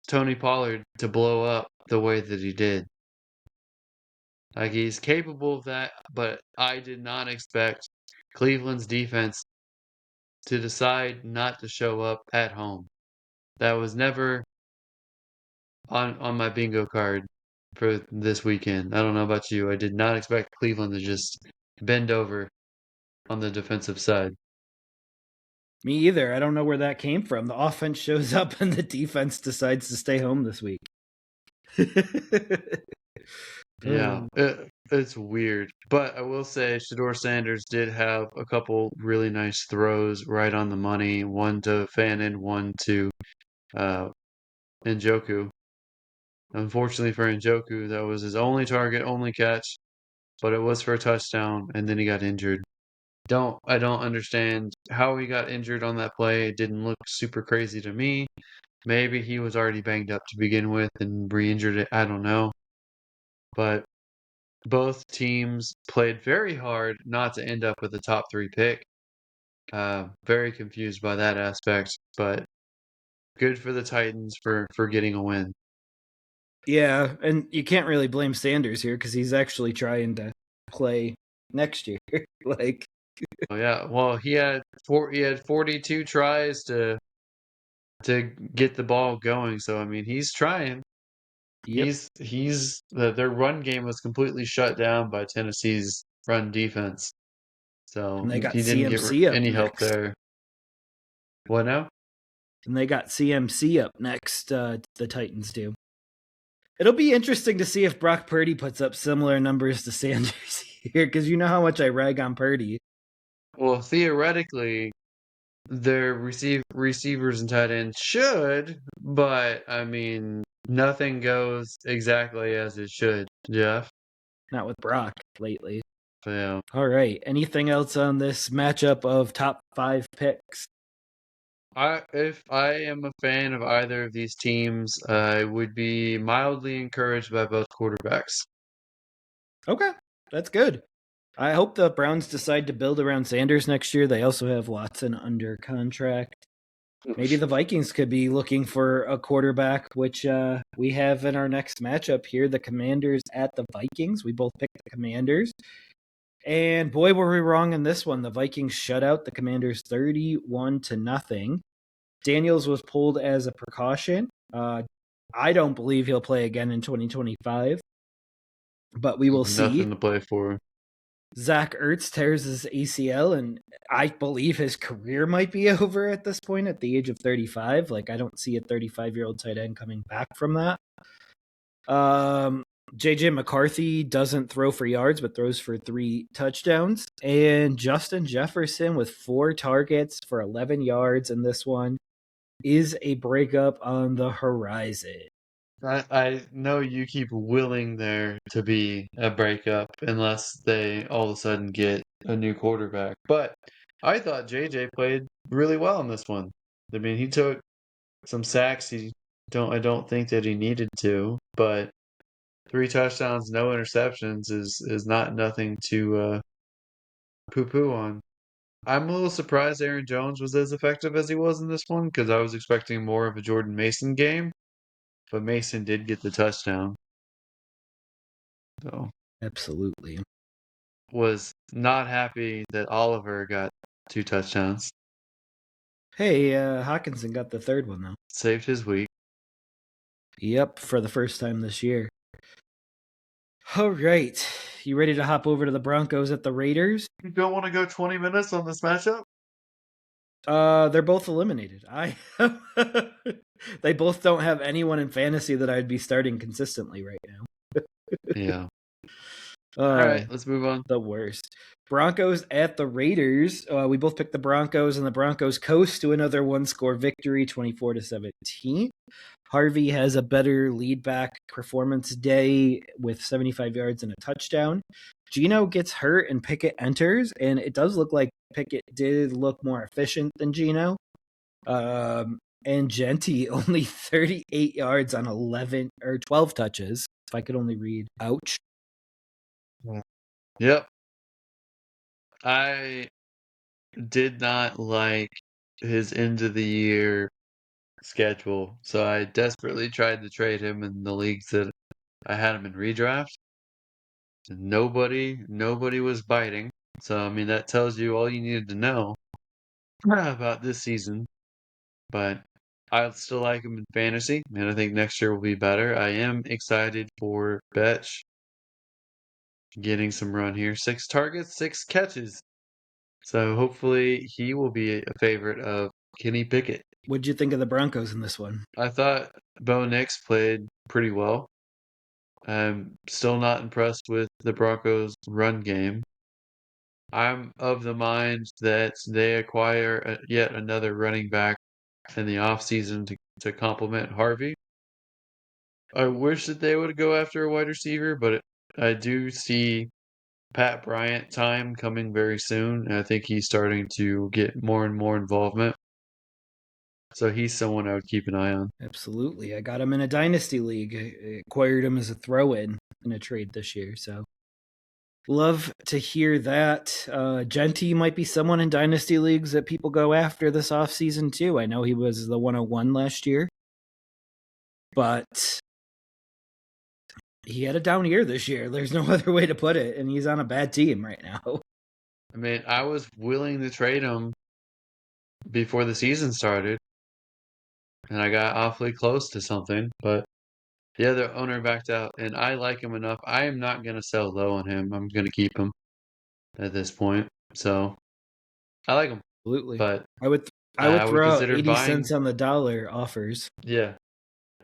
S2: Tony Pollard to blow up the way that he did. Like, he's capable of that, but I did not expect Cleveland's defense to decide not to show up at home. That was never on my bingo card for this weekend. I don't know about you. I did not expect Cleveland to just bend over on the defensive side.
S1: Me either. I don't know where that came from. The offense shows up and the defense decides to stay home this week.
S2: Yeah, it's weird. But I will say Shedeur Sanders did have a couple really nice throws right on the money. One to Fannin, one to Njoku. Unfortunately for Njoku, that was his only target, only catch, but it was for a touchdown, and then he got injured. I don't understand how he got injured on that play. It didn't look super crazy to me. Maybe he was already banged up to begin with and re-injured it. I don't know. But both teams played very hard not to end up with a top 3 pick. Very confused by that aspect, but good for the Titans for getting a win.
S1: Yeah, and you can't really blame Sanders here because he's actually trying to play next year. Like,
S2: Oh yeah, well he had 42 tries to get the ball going, so I mean he's trying.
S1: yep.
S2: Their run game was completely shut down by Tennessee's run defense. So
S1: And they got
S2: he didn't get
S1: CMC up
S2: any help
S1: next.
S2: there. What now?
S1: And they got CMC up next, the Titans do. It'll be interesting to see if Brock Purdy puts up similar numbers to Sanders here, because you know how much I rag on Purdy.
S2: Well, theoretically, their receivers and tight ends should, but I mean, nothing goes exactly as it should, Jeff.
S1: Not with Brock lately.
S2: So, yeah.
S1: All right. Anything else on this matchup of top 5 picks?
S2: If I am a fan of either of these teams, I would be mildly encouraged by both quarterbacks.
S1: Okay, that's good. I hope the Browns decide to build around Sanders next year. They also have Watson under contract. Maybe the Vikings could be looking for a quarterback, which we have in our next matchup here. The Commanders at the Vikings. We both picked the Commanders. And boy, were we wrong in this one. The Vikings shut out the Commanders 31-0. Daniels was pulled as a precaution. I don't believe he'll play again in 2025, but we will see.
S2: Nothing to play for.
S1: Zach Ertz tears his ACL, and I believe his career might be over at this point at the age of 35. Like, I don't see a 35-year-old tight end coming back from that. JJ McCarthy doesn't throw for yards, but throws for 3 touchdowns. And Justin Jefferson with 4 targets for 11 yards in this one is a breakup on the horizon.
S2: I know you keep willing there to be a breakup unless they all of a sudden get a new quarterback. But I thought JJ played really well in this one. I mean, he took some sacks. I don't think that he needed to, but 3 touchdowns, no interceptions is not nothing to poo-poo on. I'm a little surprised Aaron Jones was as effective as he was in this one because I was expecting more of a Jordan Mason game. But Mason did get the touchdown. So
S1: Absolutely.
S2: was not happy that Oliver got 2 touchdowns.
S1: Hey, Hawkinson got the 3rd one, though.
S2: Saved his week.
S1: Yep, for the first time this year. All right. You ready to hop over to the Broncos at the Raiders?
S2: You don't want to go 20 minutes on this matchup?
S1: They're both eliminated. They both don't have anyone in fantasy that I'd be starting consistently right now.
S2: Yeah. All right, let's move on.
S1: The worst. Broncos at the Raiders. We both picked the Broncos, and the Broncos coast to another one-score victory, 24-17. Harvey has a better lead back performance day with 75 yards and a touchdown. Geno gets hurt and Pickett enters, and it does look like Pickett did look more efficient than Geno. And Genty only 38 yards on 11 or 12 touches. If I could only read. Ouch.
S2: Yep. I did not like his end of the year schedule, so I desperately tried to trade him in the leagues that I had him in redraft. Nobody was biting. So I mean that tells you all you needed to know about this season. But I still like him in fantasy, and I think next year will be better. I am excited for Betch getting some run here. 6 targets, 6 catches. So hopefully he will be a favorite of Kenny Pickett.
S1: What'd you think of the Broncos in this one?
S2: I thought Bo Nix played pretty well. I'm still not impressed with the Broncos' run game. I'm of the mind that they acquire yet another running back in the offseason to complement Harvey. I wish that they would go after a wide receiver, but I do see Pat Bryant time coming very soon. And I think he's starting to get more and more involvement. So he's someone I would keep an eye on.
S1: Absolutely. I got him in a dynasty league. I acquired him as a throw-in a trade this year. So love to hear that. Genty might be someone in dynasty leagues that people go after this offseason too. I know he was the 101 last year, but he had a down year this year. There's no other way to put it. And he's on a bad team right now.
S2: I mean, I was willing to trade him before the season started, and I got awfully close to something, but the other owner backed out, and I like him enough. I am not going to sell low on him. I'm going to keep him at this point. So I like him.
S1: Absolutely.
S2: But
S1: I would throw out 80 cents on the dollar offers.
S2: Yeah.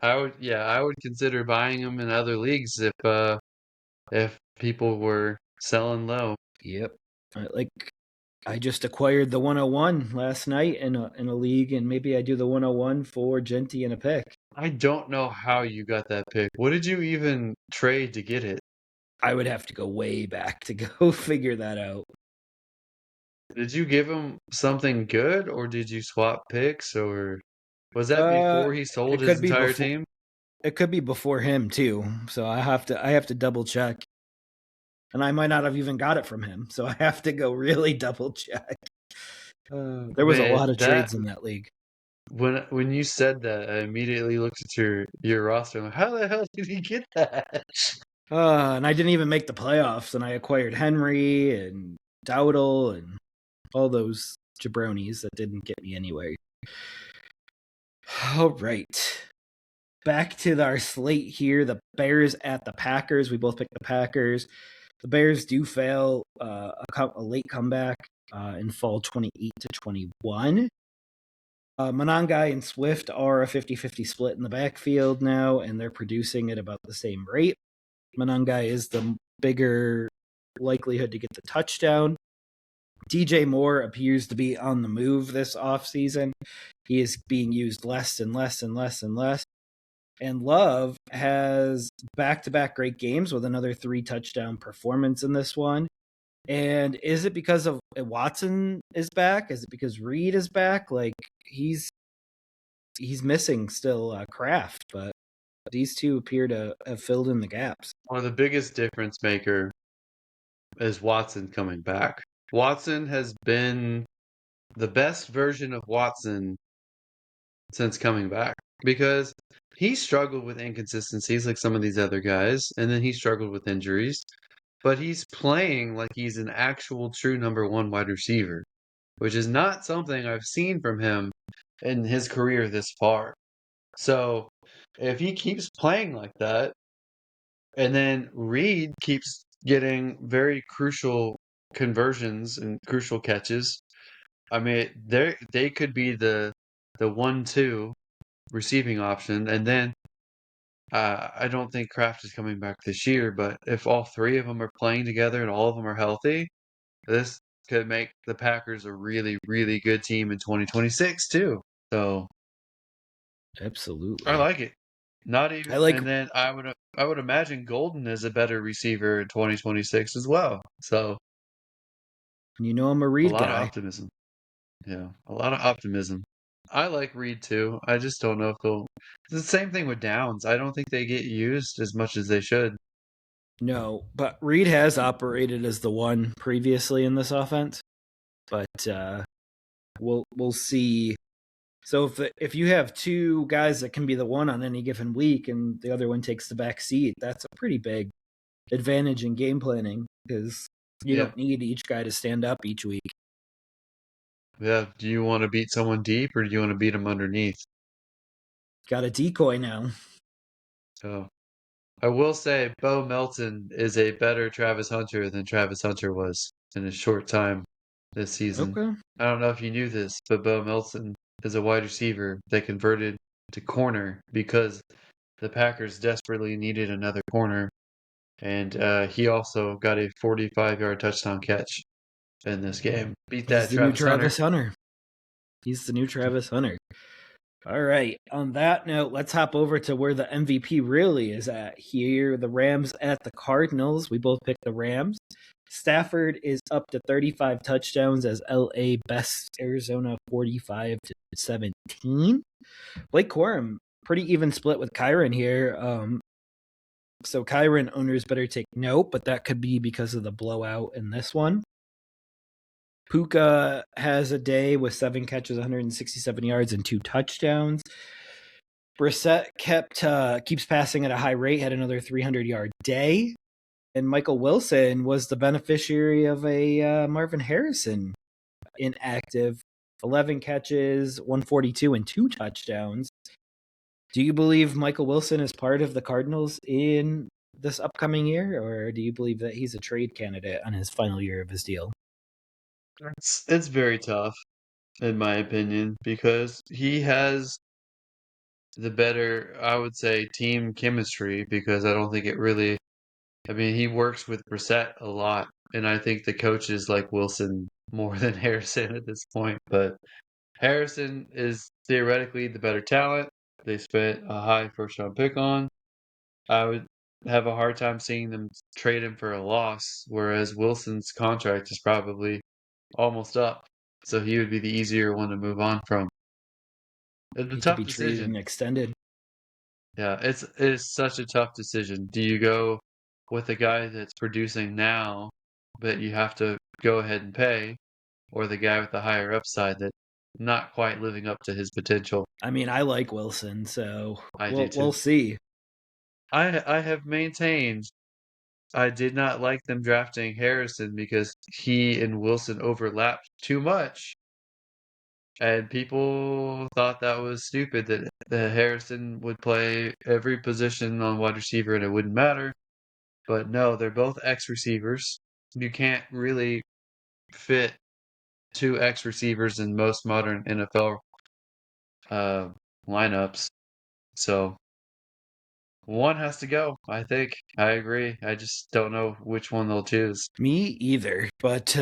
S2: I would consider buying him in other leagues if people were selling low.
S1: Yep. I just acquired the 101 last night in a league, and maybe I do the 101 for Genty in a pick.
S2: I don't know how you got that pick. What did you even trade to get it?
S1: I would have to go way back to go figure that out.
S2: Did you give him something good, or did you swap picks, or was that before he sold his entire team?
S1: It could be before him too, so I have to double check. And I might not have even got it from him, so I have to go really double check. There was a lot of trades in that league.
S2: When you said that, I immediately looked at your roster. I'm like, how the hell did he get that?
S1: And I didn't even make the playoffs, and I acquired Henry and Dowdle and all those jabronis that didn't get me anywhere. All right. Back to our slate here. The Bears at the Packers. We both picked the Packers. The Bears do fail a late comeback and fall 28-21. Monangai and Swift are a 50-50 split in the backfield now, and they're producing at about the same rate. Monangai is the bigger likelihood to get the touchdown. DJ Moore appears to be on the move this offseason. He is being used less and less and less and less. And Love has back-to-back great games with another 3-touchdown performance in this one. And is it because of Watson is back? Is it because Reed is back? Like he's missing still Kraft, but these two appear to have filled in the gaps.
S2: Well, the biggest difference maker is Watson coming back. Watson has been the best version of Watson since coming back because he struggled with inconsistencies like some of these other guys, and then he struggled with injuries. But he's playing like he's an actual true number 1 wide receiver, which is not something I've seen from him in his career this far. So if he keeps playing like that, and then Reed keeps getting very crucial conversions and crucial catches. I mean, they could be the 1-2 receiving option, and then I don't think Kraft is coming back this year. But if all three of them are playing together and all of them are healthy, this could make the Packers a really, really good team in 2026 too. So I
S1: Absolutely.
S2: like it. Not
S1: I
S2: even,
S1: like
S2: and then I would imagine Golden is a better receiver in 2026 as well. So
S1: I'm a
S2: a
S1: Reed
S2: lot of
S1: guy.
S2: optimism. Yeah, a lot of optimism. I like Reed too. I just don't know if they'll. It's the same thing with Downs. I don't think they get used as much as they should.
S1: No, but Reed has operated as the one previously in this offense. But we'll see. So if you have two guys that can be the one on any given week, and the other one takes the back seat, that's a pretty big advantage in game planning because you
S2: Yeah,
S1: don't need each guy to stand up each week.
S2: yeah. Do you want to beat someone deep or do you want to beat them underneath?
S1: Got a decoy now.
S2: So I will say Bo Melton is a better Travis Hunter than Travis Hunter was in a short time this season.
S1: Okay.
S2: I don't know if you knew this, but Bo Melton is a wide receiver that converted to corner because the Packers desperately needed another corner. And he also got a 45-yard touchdown catch in this game. Beat
S1: He's
S2: that,
S1: the new
S2: Travis Hunter.
S1: Travis Hunter. He's the new Travis Hunter. All right. On that note, let's hop over to where the MVP really is at here. The Rams at the Cardinals. We both picked the Rams. Stafford is up to 35 touchdowns as LA bests Arizona 45-17. Blake Corum, pretty even split with Kyron here. So Kyron owners better take note, but that could be because of the blowout in this one. Puka has a day with 7 catches, 167 yards, and 2 touchdowns. Brissett keeps passing at a high rate, had another 300-yard day. And Michael Wilson was the beneficiary of a Marvin Harrison inactive. 11 catches, 142, and 2 touchdowns. Do you believe Michael Wilson is part of the Cardinals in this upcoming year, or do you believe that he's a trade candidate on his final year of his deal?
S2: It's very tough, in my opinion, because he has the better, I would say, team chemistry because I don't think it really. I mean, he works with Brissett a lot, and I think the coaches like Wilson more than Harrison at this point. But Harrison is theoretically the better talent. They spent a high first round pick on. I would have a hard time seeing them trade him for a loss, whereas Wilson's contract is probably almost up. So he would be the easier one to move on from. It's a
S1: He could
S2: tough
S1: be traded
S2: decision.
S1: and extended.
S2: Yeah, it's such a tough decision. Do you go with a guy that's producing now, but you have to go ahead and pay, or the guy with the higher upside that not quite living up to his potential?
S1: I mean, I like Wilson, so
S2: I do
S1: we'll
S2: too.
S1: see.
S2: I have maintained I did not like them drafting Harrison because he and Wilson overlapped too much. And people thought that was stupid that Harrison would play every position on wide receiver and it wouldn't matter. But no, they're both X receivers. You can't really fit two X receivers in most modern NFL uh, lineups. So one has to go, I think. I agree. I just don't know which one they'll choose.
S1: Me either. But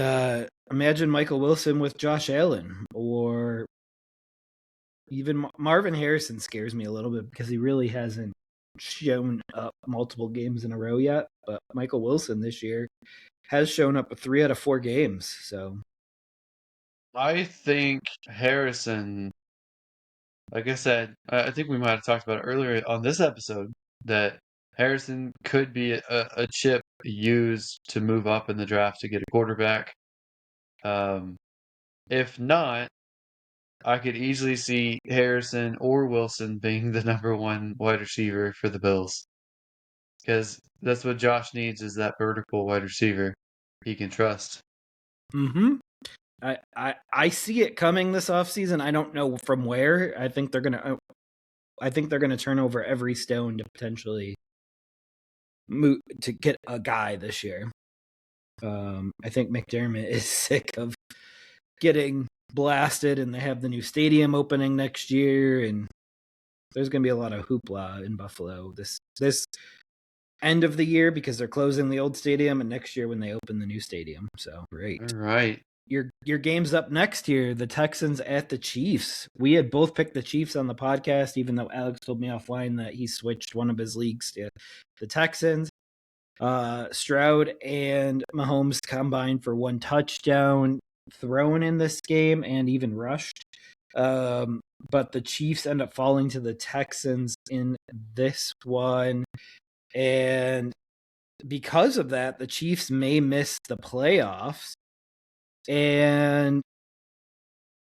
S1: imagine Michael Wilson with Josh Allen, or even Marvin Harrison scares me a little bit because he really hasn't shown up multiple games in a row yet. But Michael Wilson this year has shown up 3 out of 4 games. So
S2: I think Harrison, like I said, I think we might have talked about it earlier on this episode, that Harrison could be a chip used to move up in the draft to get a quarterback. Um, if not, I could easily see Harrison or Wilson being the number one wide receiver for the Bills. Because that's what Josh needs is that vertical wide receiver he can trust.
S1: mm-hmm. I see it coming this offseason. I don't know from where. I think they're gonna turn over every stone to potentially to get a guy this year. I think McDermott is sick of getting blasted, and they have the new stadium opening next year, and there's going to be a lot of hoopla in Buffalo this end of the year because they're closing the old stadium, and next year when they open the new stadium. So great.
S2: All right.
S1: Your game's up next year, the Texans at the Chiefs. We had both picked the Chiefs on the podcast, even though Alex told me offline that he switched one of his leagues to the Texans. Stroud and Mahomes combined for 1 touchdown thrown in this game and even rushed. But the Chiefs end up falling to the Texans in this one. And because of that, the Chiefs may miss the playoffs. And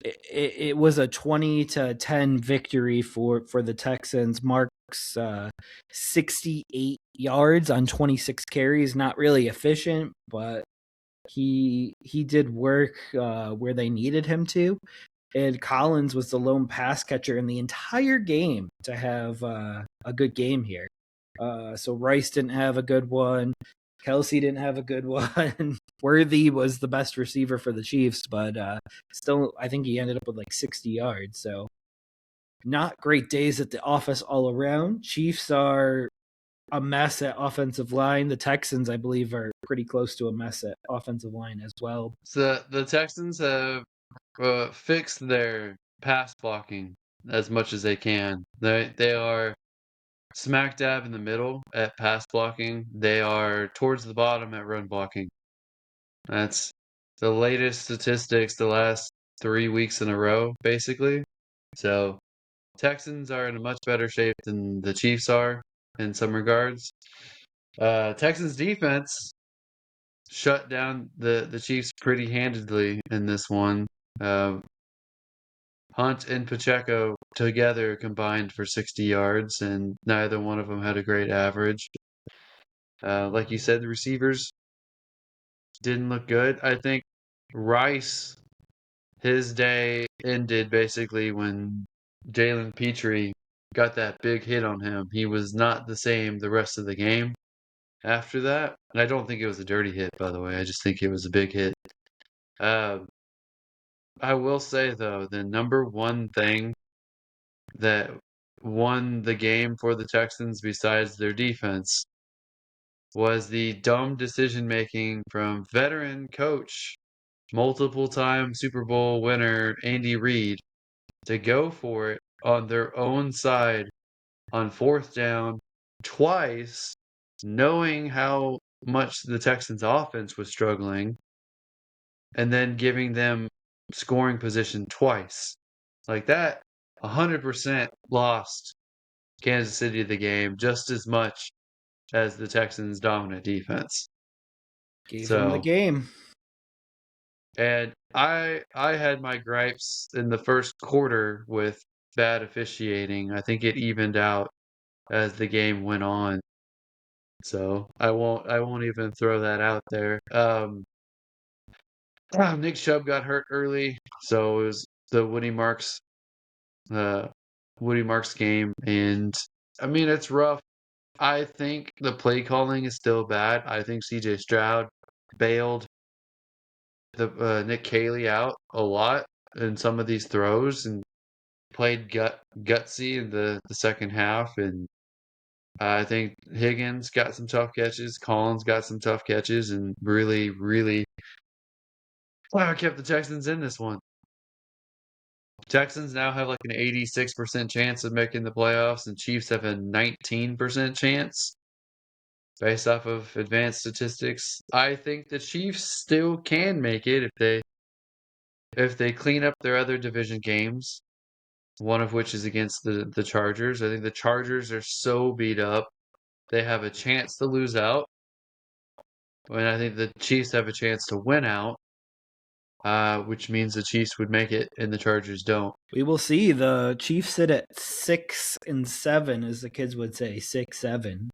S1: it was a 20-10 victory for the Texans. Mark's 68 yards on 26 carries, not really efficient, but he did work where they needed him to. And Collins was the lone pass catcher in the entire game to have a good game here. So Rice didn't have a good one. Kelsey didn't have a good one. Worthy was the best receiver for the Chiefs, but still, I think he ended up with like 60 yards. So not great days at the office all around. Chiefs are a mess at offensive line. The Texans, I believe, are pretty close to a mess at offensive line as well.
S2: So the Texans have fixed their pass blocking as much as they can. They are smack dab in the middle at pass blocking. They are towards the bottom at run blocking. That's the latest statistics the last 3 weeks in a row, basically. So Texans are in a much better shape than the Chiefs are in some regards. Texans defense shut down the Chiefs pretty handedly in this one. Hunt and Pacheco together combined for 60 yards, and neither one of them had a great average. Like you said, the receivers didn't look good. I think Rice, his day ended basically when Jalen Petrie got that big hit on him. He was not the same the rest of the game after that. And I don't think it was a dirty hit, by the way. I just think it was a big hit. I will say, though, the number one thing that won the game for the Texans besides their defense was the dumb decision making from veteran coach, multiple time Super Bowl winner Andy Reid to go for it on their own side on 4th down twice, knowing how much the Texans offense was struggling, and then giving them scoring position twice. Like that 100% lost Kansas City the game just as much as the Texans' dominant defense.
S1: Gave him the game.
S2: And I had my gripes in the first quarter with bad officiating. I think it evened out as the game went on. So I won't even throw that out there. Nick Chubb got hurt early, so it was the Woody Marks game, and I mean it's rough. I think the play calling is still bad. I think C.J. Stroud bailed Nick Caley out a lot in some of these throws and played gutsy in the second half. And I think Higgins got some tough catches. Collins got some tough catches and really, really kept the Texans in this one. Texans now have like an 86% chance of making the playoffs, and Chiefs have a 19% chance based off of advanced statistics. I think the Chiefs still can make it if they clean up their other division games, one of which is against the Chargers. I think the Chargers are so beat up, they have a chance to lose out. And I think the Chiefs have a chance to win out, which means the Chiefs would make it and the Chargers don't.
S1: We will see. The Chiefs sit at 6-7, as the kids would say, 6-7.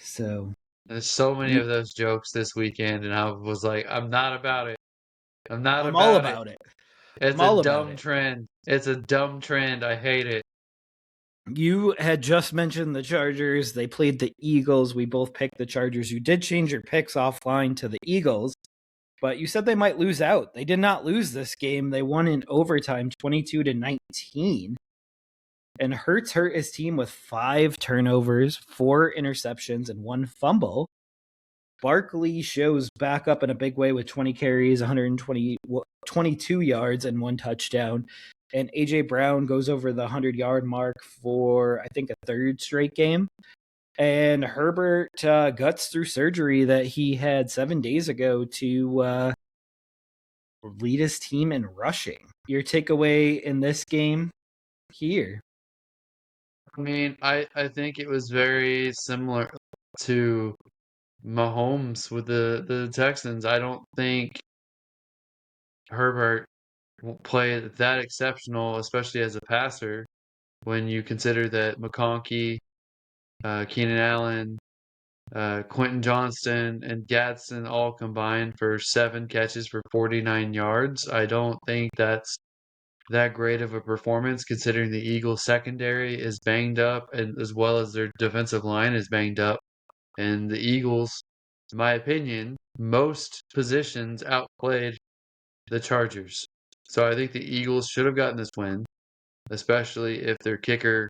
S1: So
S2: there's so many of those jokes this weekend, and I was like, I'm not about it. I'm
S1: all about it.
S2: It's a dumb trend. It's a dumb trend. I hate it.
S1: You had just mentioned the Chargers. They played the Eagles. We both picked the Chargers. You did change your picks offline to the Eagles, but you said they might lose out. They did not lose this game. They won in overtime 22-19. And Hurts hurt his team with 5 turnovers, 4 interceptions, and 1 fumble. Barkley shows back up in a big way with 20 carries, 22 yards, and 1 touchdown. And A.J. Brown goes over the 100-yard mark for, I think, a third straight game. And Herbert guts through surgery that he had 7 days ago to lead his team in rushing. Your takeaway in this game here?
S2: I mean, I think it was very similar to Mahomes with the Texans. I don't think Herbert will play that exceptional, especially as a passer, when you consider that McConkey, Keenan Allen, Quentin Johnston, and Gadsden all combined for 7 catches for 49 yards. I don't think that's that great of a performance considering the Eagles secondary is banged up and as well as their defensive line is banged up. And the Eagles, in my opinion, most positions outplayed the Chargers. So I think the Eagles should have gotten this win, especially if their kicker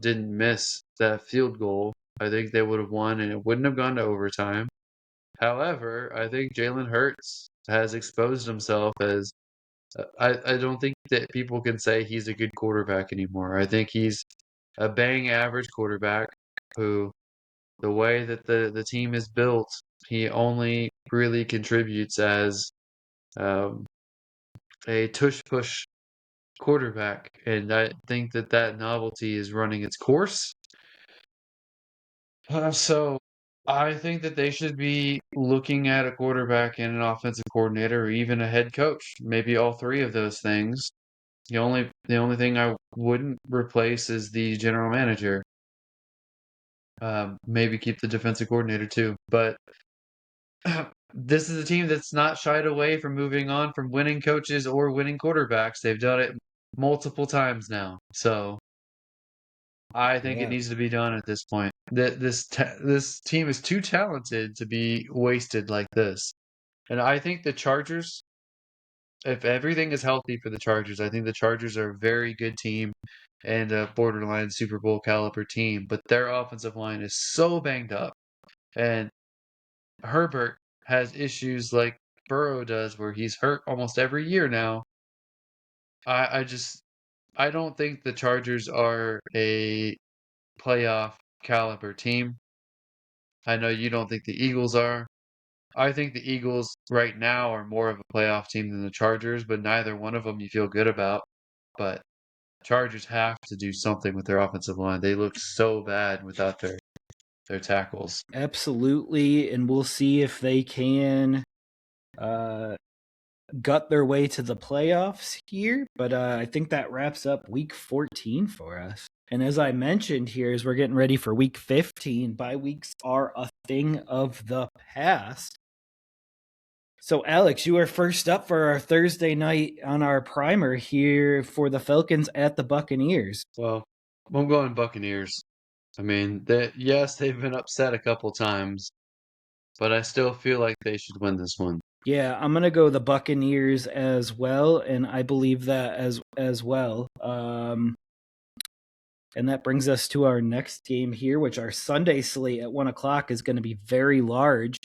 S2: didn't miss that field goal. I think they would have won and it wouldn't have gone to overtime. However, I think Jalen Hurts has exposed himself as I don't think that people can say he's a good quarterback anymore. I think he's a bang average quarterback who, the way that the team is built, he only really contributes as um, a tush push quarterback. And I think that that novelty is running its course. So I think that they should be looking at a quarterback and an offensive coordinator or even a head coach, maybe all 3 of those things. The only thing I wouldn't replace is the general manager. Maybe keep the defensive coordinator too. But this is a team that's not shied away from moving on from winning coaches or winning quarterbacks. They've done it multiple times now. So I think it
S1: Yeah.
S2: needs to be done at this point. This team is too talented to be wasted like this. And I think the Chargers, if everything is healthy for the Chargers, I think the Chargers are a very good team and a borderline Super Bowl caliber team. But their offensive line is so banged up. And Herbert has issues like Burrow does, where he's hurt almost every year now. I don't think the Chargers are a playoff caliber team. I know you don't think the Eagles are. I think the Eagles right now are more of a playoff team than the Chargers, but neither one of them you feel good about. But Chargers have to do something with their offensive line. They look so bad without their tackles.
S1: Absolutely. And we'll see if they can gut their way to the playoffs here. But I think that wraps up week 14 for us. And as I mentioned here, as we're getting ready for week 15, bye weeks are a thing of the past. So, Alex, you are first up for our Thursday night on our primer here for the Falcons at the Buccaneers.
S2: Well, I'm going Buccaneers. I mean, yes, they've been upset a couple times, but I still feel like they should win this one.
S1: Yeah, I'm gonna go the Buccaneers as well, and I believe that as well. And that brings us to our next game here, which our Sunday slate at 1:00 is going to be very large.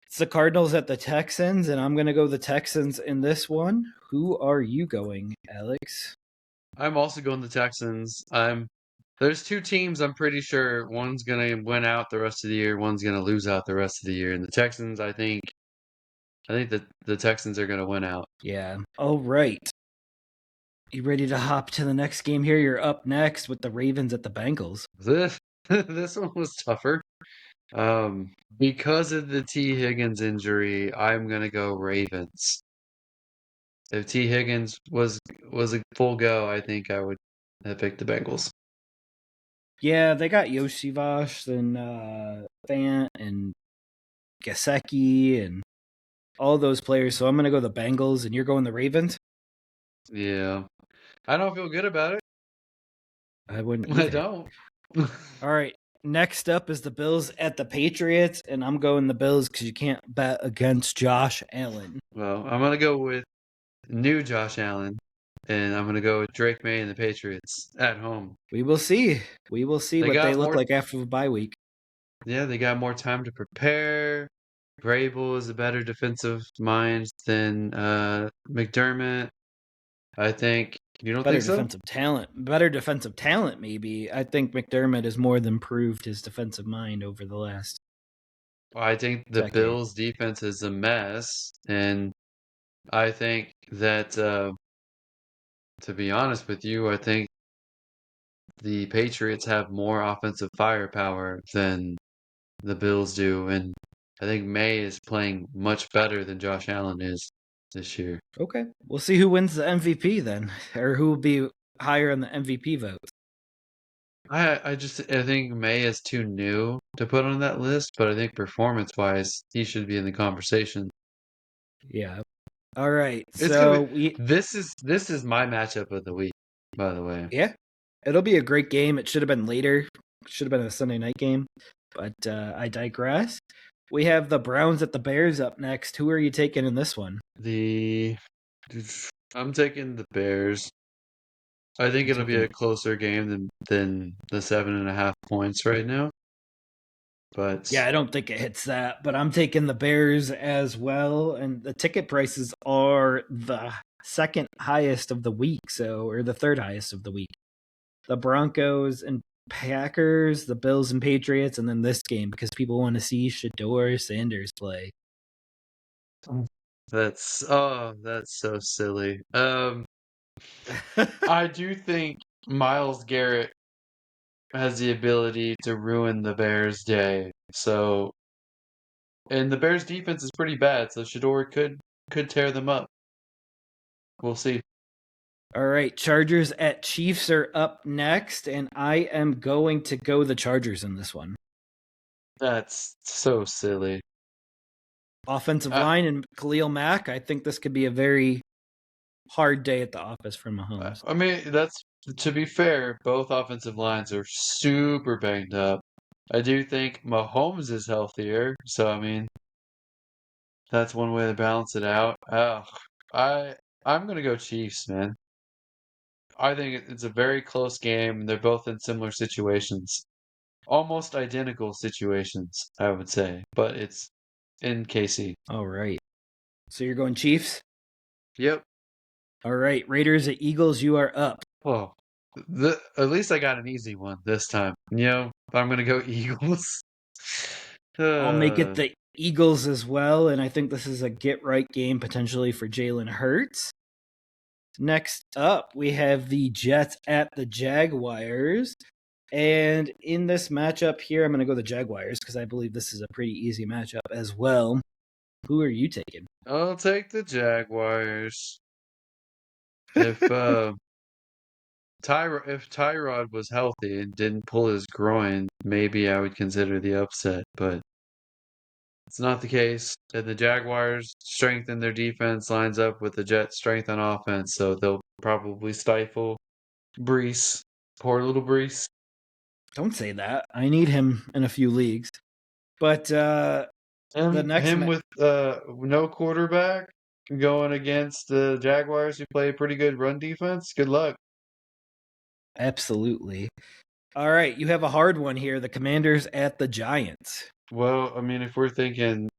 S1: It's the Cardinals at the Texans, and I'm going to go the Texans in this one. Who are you going, Alex?
S2: I'm also going the Texans. There's 2 teams I'm pretty sure one's gonna win out the rest of the year, one's gonna lose out the rest of the year. And the Texans, I think that the Texans are gonna win out.
S1: Yeah. All right. You ready to hop to the next game here? You're up next with the Ravens at the Bengals.
S2: This one was tougher. Because of the T. Higgins injury, I'm gonna go Ravens. If T. Higgins was a full go, I think I would have picked the Bengals.
S1: Yeah, they got Yoshivash and Fant and Gasecki and all those players. So I'm going to go the Bengals, and you're going the Ravens?
S2: Yeah. I don't feel good about it.
S1: I wouldn't
S2: I
S1: either.
S2: don't.
S1: All right. Next up is the Bills at the Patriots, and I'm going the Bills because you can't bet against Josh Allen.
S2: Well, I'm gonna go with new Josh Allen, and I'm gonna go with Drake May and the Patriots at home.
S1: We will see. We will see
S2: They
S1: what they
S2: got
S1: look
S2: more.
S1: like after the bye week.
S2: Yeah, they got more time to prepare. Vrabel is a better defensive mind than McDermott. I think. You don't
S1: Better
S2: think so?
S1: defensive talent. Better defensive talent, maybe. I think McDermott has more than proved his defensive mind over the last
S2: I think the
S1: decade.
S2: Bills' defense is a mess, and I think that, to be honest with you, I think the Patriots have more offensive firepower than the Bills do, and I think May is playing much better than Josh Allen is this year.
S1: Okay. We'll see who wins the MVP then, or who will be higher on the MVP votes.
S2: I think May is too new to put on that list, but I think performance wise, he should be in the conversation.
S1: Yeah. All right.
S2: It's gonna
S1: So
S2: be
S1: we
S2: this is my matchup of the week, by the way.
S1: yeah, it'll be a great game. It should have been later. Should have been a Sunday night game, but I digress. We have the Browns at the Bears up next. Who are you taking in this one?
S2: The I'm taking the Bears. I think
S1: You're
S2: it'll be
S1: taking
S2: a closer game than the 7.5 points right now. But
S1: Yeah, I don't think it hits that, but I'm taking the Bears as well. And the ticket prices are the second highest of the week, or the third highest of the week. The Broncos and Packers, the Bills and Patriots, and then this game because people want to see Shador Sanders play.
S2: that's so silly. I do think Miles Garrett has the ability to ruin the Bears' day. So, and the Bears' defense is pretty bad, so Shador could tear them up. We'll see.
S1: All right, Chargers at Chiefs are up next, and I am going to go the Chargers in this one.
S2: That's so silly.
S1: Offensive
S2: I,
S1: line and Khalil Mack. I think this could be a very hard day at the office for Mahomes.
S2: I mean, that's to be fair, both offensive lines are super banged up. I do think Mahomes is healthier, so I mean, that's one way to balance it out. I I'm gonna go Chiefs, man. I think it's a very close game. They're both in similar situations, almost identical situations, I would say, but it's in KC.
S1: All right. So you're going Chiefs?
S2: Yep.
S1: All right. Raiders at Eagles, you are up.
S2: Well, at least I got an easy one this time. I'm gonna go Eagles.
S1: I'll make it
S2: Uh,
S1: the Eagles as well, and I think this is a get right game potentially for Jalen Hurts. Next up, we have the Jets at the Jaguars. And in this matchup here, I'm going to go the Jaguars because I believe this is a pretty easy matchup as well. Who are you taking?
S2: I'll take the Jaguars. If if Tyrod was healthy and didn't pull his groin, maybe I would consider the upset, but it's not the case. And the Jaguars' strength in their defense lines up with the Jets' strength on offense, so they'll probably stifle Brees. Poor little Brees.
S1: Don't say that. I need him in a few leagues. But the next
S2: Him with no quarterback going against the Jaguars who play a pretty good run defense. Good luck.
S1: absolutely. All right, you have a hard one here. The Commanders at the Giants.
S2: Well, I mean, if we're thinking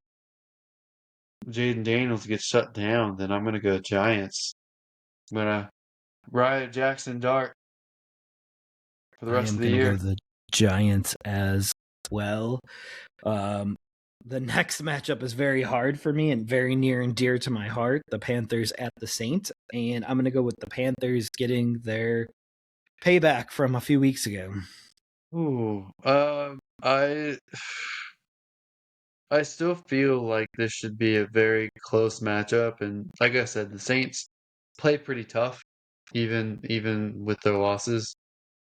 S2: Jaden Daniels gets shut down, then I'm gonna go Giants. I'm gonna ride Jackson Dart for the
S1: I
S2: rest
S1: am
S2: of the
S1: going to go
S2: year.
S1: the Giants as well. The next matchup is very hard for me and very near and dear to my heart. The Panthers at the Saints, and I'm going to go with the Panthers getting their payback from a few weeks ago.
S2: Ooh, I still feel like this should be a very close matchup, and like I said, the Saints play pretty tough, even with their losses.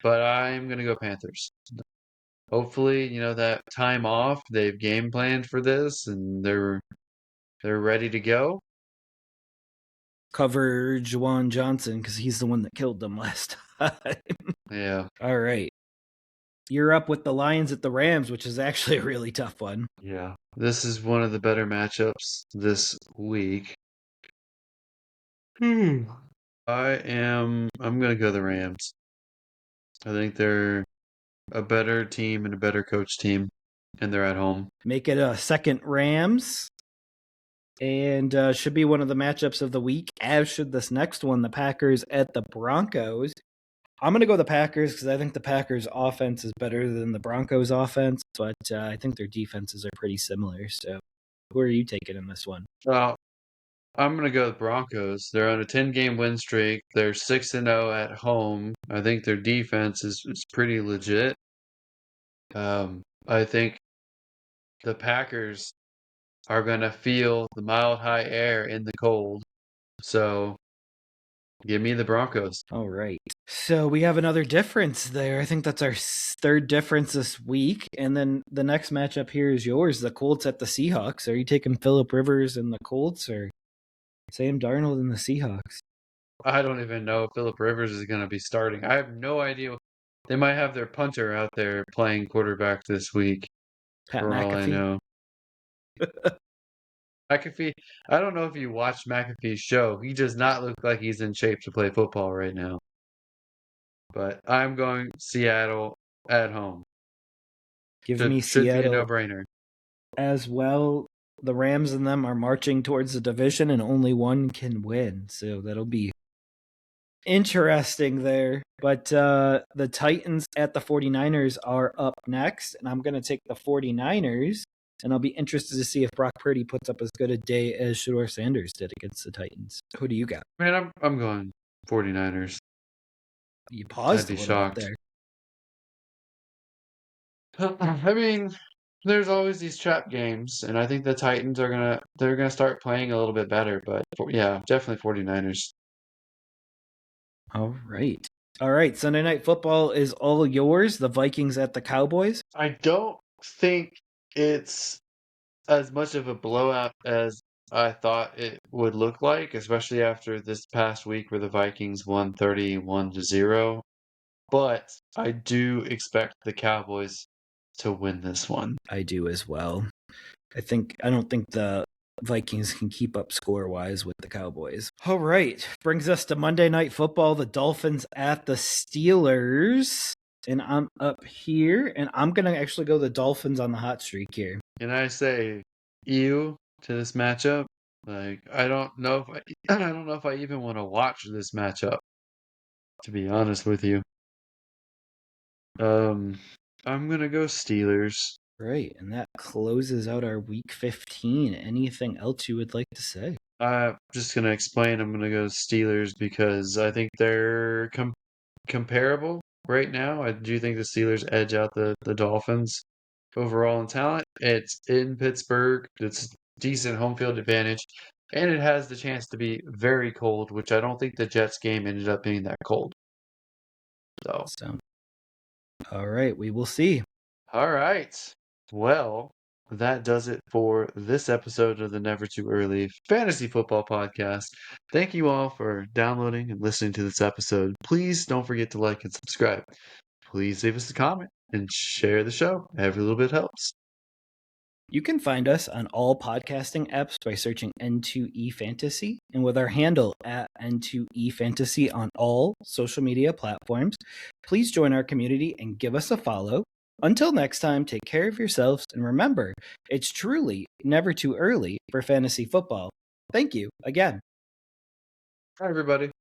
S2: But I'm gonna go Panthers. Hopefully, that time off, they've game planned for this, and they're ready to go.
S1: Cover Juwan Johnson because he's the one that killed them last
S2: Yeah.
S1: All right. You're up with the Lions at the Rams, which is actually a really tough one.
S2: Yeah. This is one of the better matchups this week. I'm gonna go the Rams. I think they're a better team and a better coach team, and they're at home.
S1: Make it a second Rams. And should be one of the matchups of the week, as should this next one, the Packers at the Broncos. I'm going to go the Packers because I think the Packers' offense is better than the Broncos' offense, but I think their defenses are pretty similar. So who are you taking in this one?
S2: Well, I'm gonna go with Broncos. They're on a 10-game win streak. They're 6-0 at home. I think their defense is pretty legit. I think the Packers are gonna feel the mild high air in the cold. So give me the Broncos.
S1: All right. So we have another difference there. I think that's our third difference this week. And then the next matchup here is yours, the Colts at the Seahawks. Are you taking Phillip Rivers and the Colts or Sam Darnold and the Seahawks?
S2: I don't even know if Phillip Rivers is gonna be starting. I have no idea. They might have their punter out there playing quarterback this week,
S1: Pat
S2: for all I
S1: McAfee?
S2: know. McAfee, I don't know if you watched McAfee's show. He does not look like he's in shape to play football right now. But I'm going Seattle at home.
S1: Give me
S2: Should be a
S1: Seattle
S2: no-brainer.
S1: as well. The Rams and them are marching towards the division, and only one can win. So that'll be interesting there. But the Titans at the 49ers are up next, and I'm going to take the 49ers. And I'll be interested to see if Brock Purdy puts up as good a day as Shedeur Sanders did against the Titans. Who do you got?
S2: Man, I'm going 49ers.
S1: You paused
S2: I'd be
S1: a little
S2: shocked.
S1: bit there.
S2: I mean, there's always these trap games, and I think the Titans are gonna start playing a little bit better. But yeah, definitely 49ers.
S1: All right. All right. Sunday Night Football is all yours. The Vikings at the Cowboys.
S2: I don't think it's as much of a blowout as I thought it would look like, especially after this past week where the Vikings won 31-0. But I do expect the Cowboys to win this one.
S1: I do as well. I don't think the Vikings can keep up score-wise with the Cowboys. All right. Brings us to Monday Night Football, the Dolphins at the Steelers. And I'm up here, and I'm going to actually go the Dolphins on the hot streak here.
S2: Can I say ew to this matchup? Like I don't know if I even want to watch this matchup, to be honest with you. I'm gonna go Steelers.
S1: Right, and that closes out our Week 15. Anything else you would like to say?
S2: I'm just gonna explain. I'm gonna go Steelers because I think they're comparable right now. I do think the Steelers edge out the Dolphins overall in talent. It's in Pittsburgh. It's decent home field advantage, and it has the chance to be very cold, which I don't think the Jets game ended up being that cold. So,
S1: all right, we will see.
S2: all right. Well, that does it for this episode of the Never Too Early Fantasy Football Podcast. Thank you all for downloading and listening to this episode. Please don't forget to like and subscribe. Please leave us a comment and share the show. Every little bit helps.
S1: You can find us on all podcasting apps by searching N2E Fantasy and with our handle at N2E Fantasy on all social media platforms. Please join our community and give us a follow. Until next time, take care of yourselves and remember, it's truly never too early for fantasy football. Thank you again.
S2: Hi, everybody.